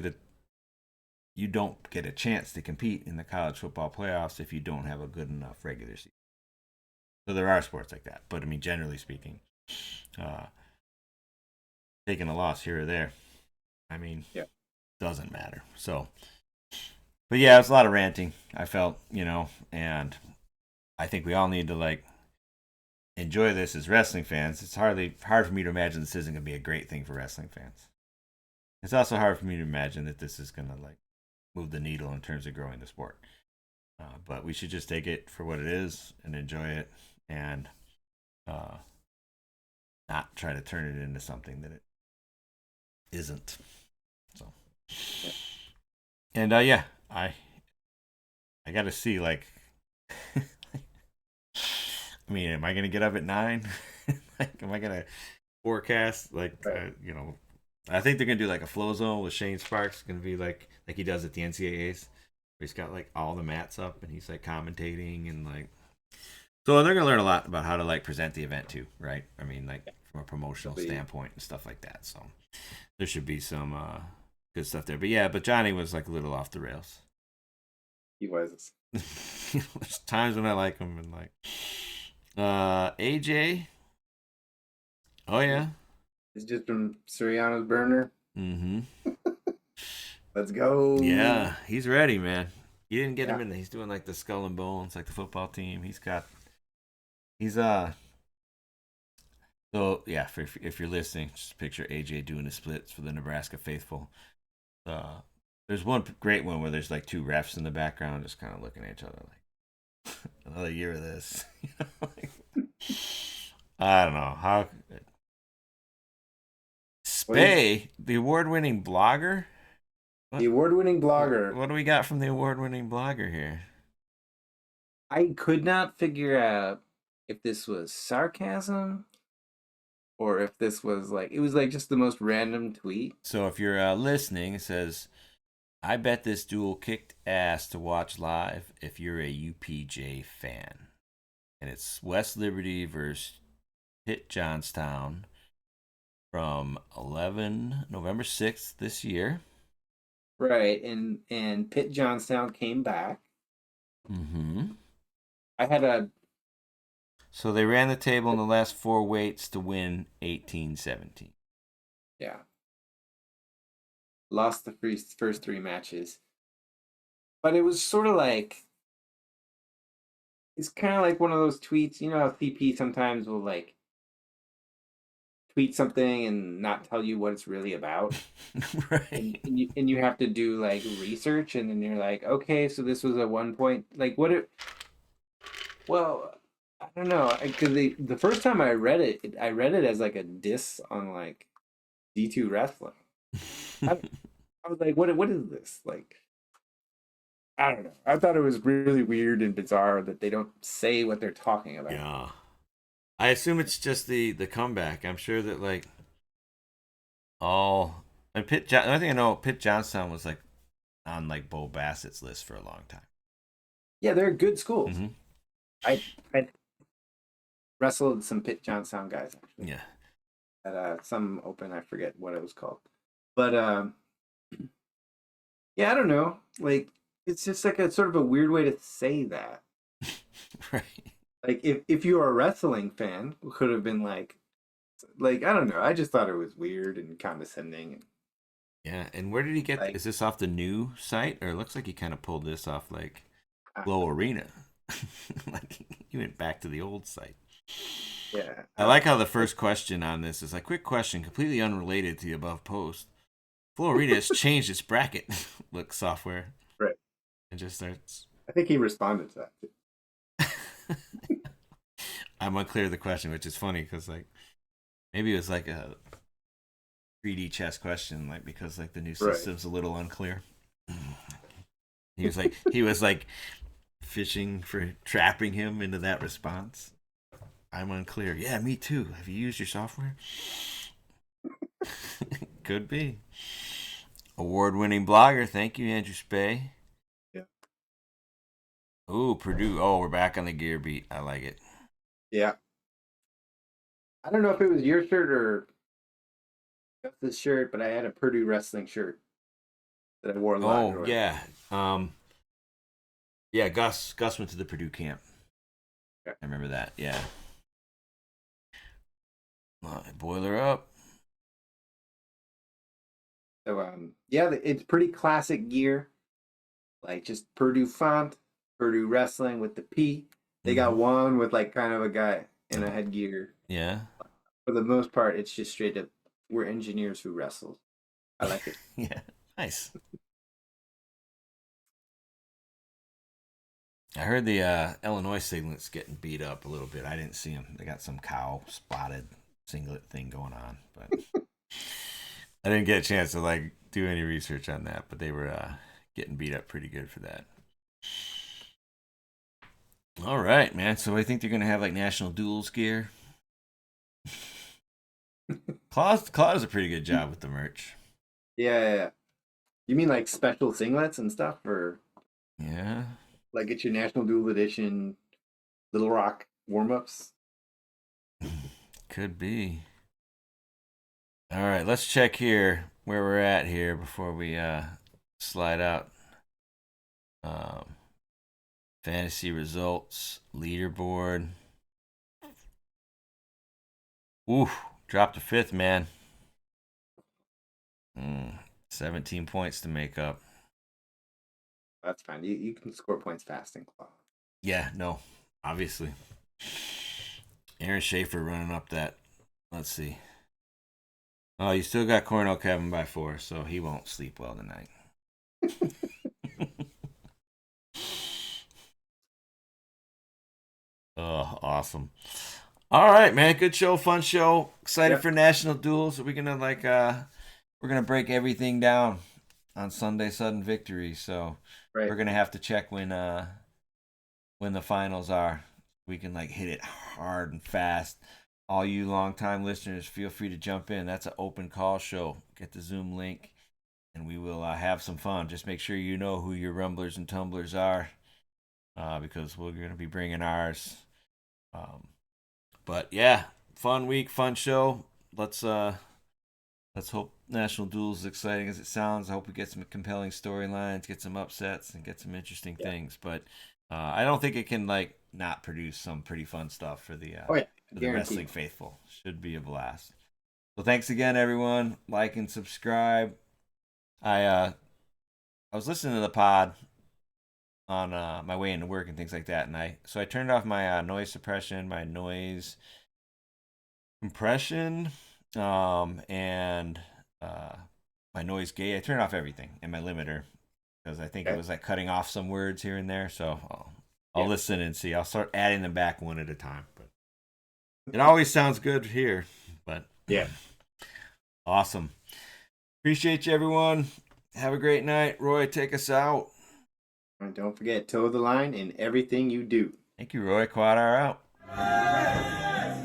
you don't get a chance to compete in the college football playoffs if you don't have a good enough regular season. So there are sports like that, but I mean, generally speaking, uh, taking a loss here or there, I mean, Yeah. doesn't matter. So, but yeah, it's a lot of ranting. I felt, and I think we all need to like enjoy this as wrestling fans. It's hard for me to imagine this isn't going to be a great thing for wrestling fans. It's also hard for me to imagine that this is going to like move the needle in terms of growing the sport. But we should just take it for what it is and enjoy it, and uh, not try to turn it into something that it isn't. So, Yeah. and yeah, I got to see like, I mean, am I gonna get up at 9? Like, am I gonna forecast like Right. I think they're gonna do like a flow zone with Shane Sparks. It's gonna be like he does at the NCAA's, where he's got like all the mats up and he's like commentating and like. So they're gonna learn a lot about how to like present the event too, right? I mean, like from a promotional standpoint and stuff like that. So there should be some good stuff there. But yeah, but Johnny was like a little off the rails. He was. There's times when I like him and like AJ. Oh yeah. It's just from Soriano's burner. Mm-hmm. Let's go. Yeah, he's ready, man. You didn't get him Yeah. in there. He's doing like the skull and bones, like the football team. He's so yeah, if you're listening, just picture AJ doing the splits for the Nebraska faithful. There's one great one where there's like two refs in the background just kind of looking at each other like another year of this. Like, I don't know how. What is Spay, the award-winning blogger. the What award-winning blogger? what do we got from the award-winning blogger here? I could not figure out if this was sarcasm or if this was like it was like just the most random tweet. So if you're listening, it says, "I bet this duel kicked ass to watch live if you're a UPJ fan." And it's West Liberty versus Pitt Johnstown from 11 November 6th this year. Right, and Pitt Johnstown came back. Mm-hmm. I had a So they ran the table in the last four weights to win 18-17. yeah, lost the first three matches. But it was sort of like it's kind of like one of those tweets, you know how CP sometimes will like tweet something and not tell you what it's really about. Right. And you have to do like research and then you're like, okay, so this was a 1 point like what it well, I don't know, because the first time I read it as like a diss on like D2 wrestling. I, I was like, what is this? Like, I don't know. I thought it was really weird and bizarre that they don't say what they're talking about. Yeah. I assume it's just the comeback. I'm sure that like all and the only thing I know, Pitt Johnstown was like on like Bo Bassett's list for a long time. Yeah, they're good schools. Mm-hmm. I wrestled some Pitt Johnstown guys actually Yeah. at some open. I forget what it was called, but yeah, I don't know. Like, it's just like a sort of a weird way to say that. Right. Like, if you are a wrestling fan, it could have been like I don't know. I just thought it was weird and condescending. And Yeah. And where did he get? like, Is this off the new site, or it looks like he kind of pulled this off like I Glow Arena? Like he went back to the old site. yeah, I I don't like how know. the first question on this is like, quick question, completely unrelated to the above post. Florida has changed its bracket look software Right. and just starts. I think he responded to that. Too. I'm unclear of the question, which is funny because like maybe it was like a 3D chess question, like because like the new Right. system's a little unclear. He was like fishing for trapping him into that response. I'm unclear. Yeah, me too. Have you used your software? Could be. Award-winning blogger. Thank you, Andrew Spay. Yeah. Ooh, Purdue. Oh, we're back on the gear beat. I like it. Yeah. I don't know if it was your shirt or this shirt, but I had a Purdue wrestling shirt that I wore a lot Oh growing up. yeah. Yeah. Gus went to the Purdue camp. Yeah. I remember that. Yeah. Boiler up. So yeah, it's pretty classic gear, like just Purdue font, Purdue wrestling with the P. They got Mm-hmm. one with like kind of a guy in a headgear. Yeah. For the most part, it's just straight up. We're engineers who wrestle. I like it. Yeah. Nice. I heard the Illinois singlets getting beat up a little bit. I didn't see them. They got some cow spotted singlet thing going on, but I didn't get a chance to like do any research on that. But they were getting beat up pretty good for that. All right, man. So I think they're gonna have like national duels gear. Claus does a pretty good job with the merch. Yeah. You mean like special singlets and stuff, or Yeah. like get your National Duel Edition Little Rock warm ups? Could be. All right, let's check here where we're at here before we slide out. Um, fantasy results, leaderboard. Ooh, dropped to fifth, man. 17 points to make up. That's fine. You can score points fast in claw. Yeah, no, obviously. Aaron Schaefer running up that. Let's see. Oh, you still got Cornell Kevin by 4, so he won't sleep well tonight. Oh, awesome. All right, man. Good show, fun show. Excited Yep. for national duels. We're gonna we're gonna break everything down on Sunday sudden victory. So Right. we're gonna have to check when the finals are. We can like hit it hard and fast. All you longtime listeners, feel free to jump in. That's an open call show. Get the Zoom link, and we will have some fun. Just make sure you know who your rumblers and tumblers are, because we're gonna be bringing ours. Um, but yeah, fun week, fun show. Let's uh let's hope National Duels as exciting as it sounds. I hope we get some compelling storylines, get some upsets, and get some interesting Yeah. things. But I don't think it can like not produce some pretty fun stuff Oh yeah, for the wrestling guaranteed. faithful. Should be a blast. So thanks again, everyone. Like and subscribe. I was listening to the pod on my way into work and things like that, and I turned off my noise suppression, my noise compression, and uh, my noise gate. I turned off everything and my limiter because I think it Okay. was like cutting off some words here and there. So I'll Yeah. listen and see. I'll start adding them back one at a time. But it always sounds good here. But Yeah. awesome. Appreciate you, everyone. Have a great night. Roy, take us out. And don't forget, toe the line in everything you do. Thank you, Roy. QuadR out.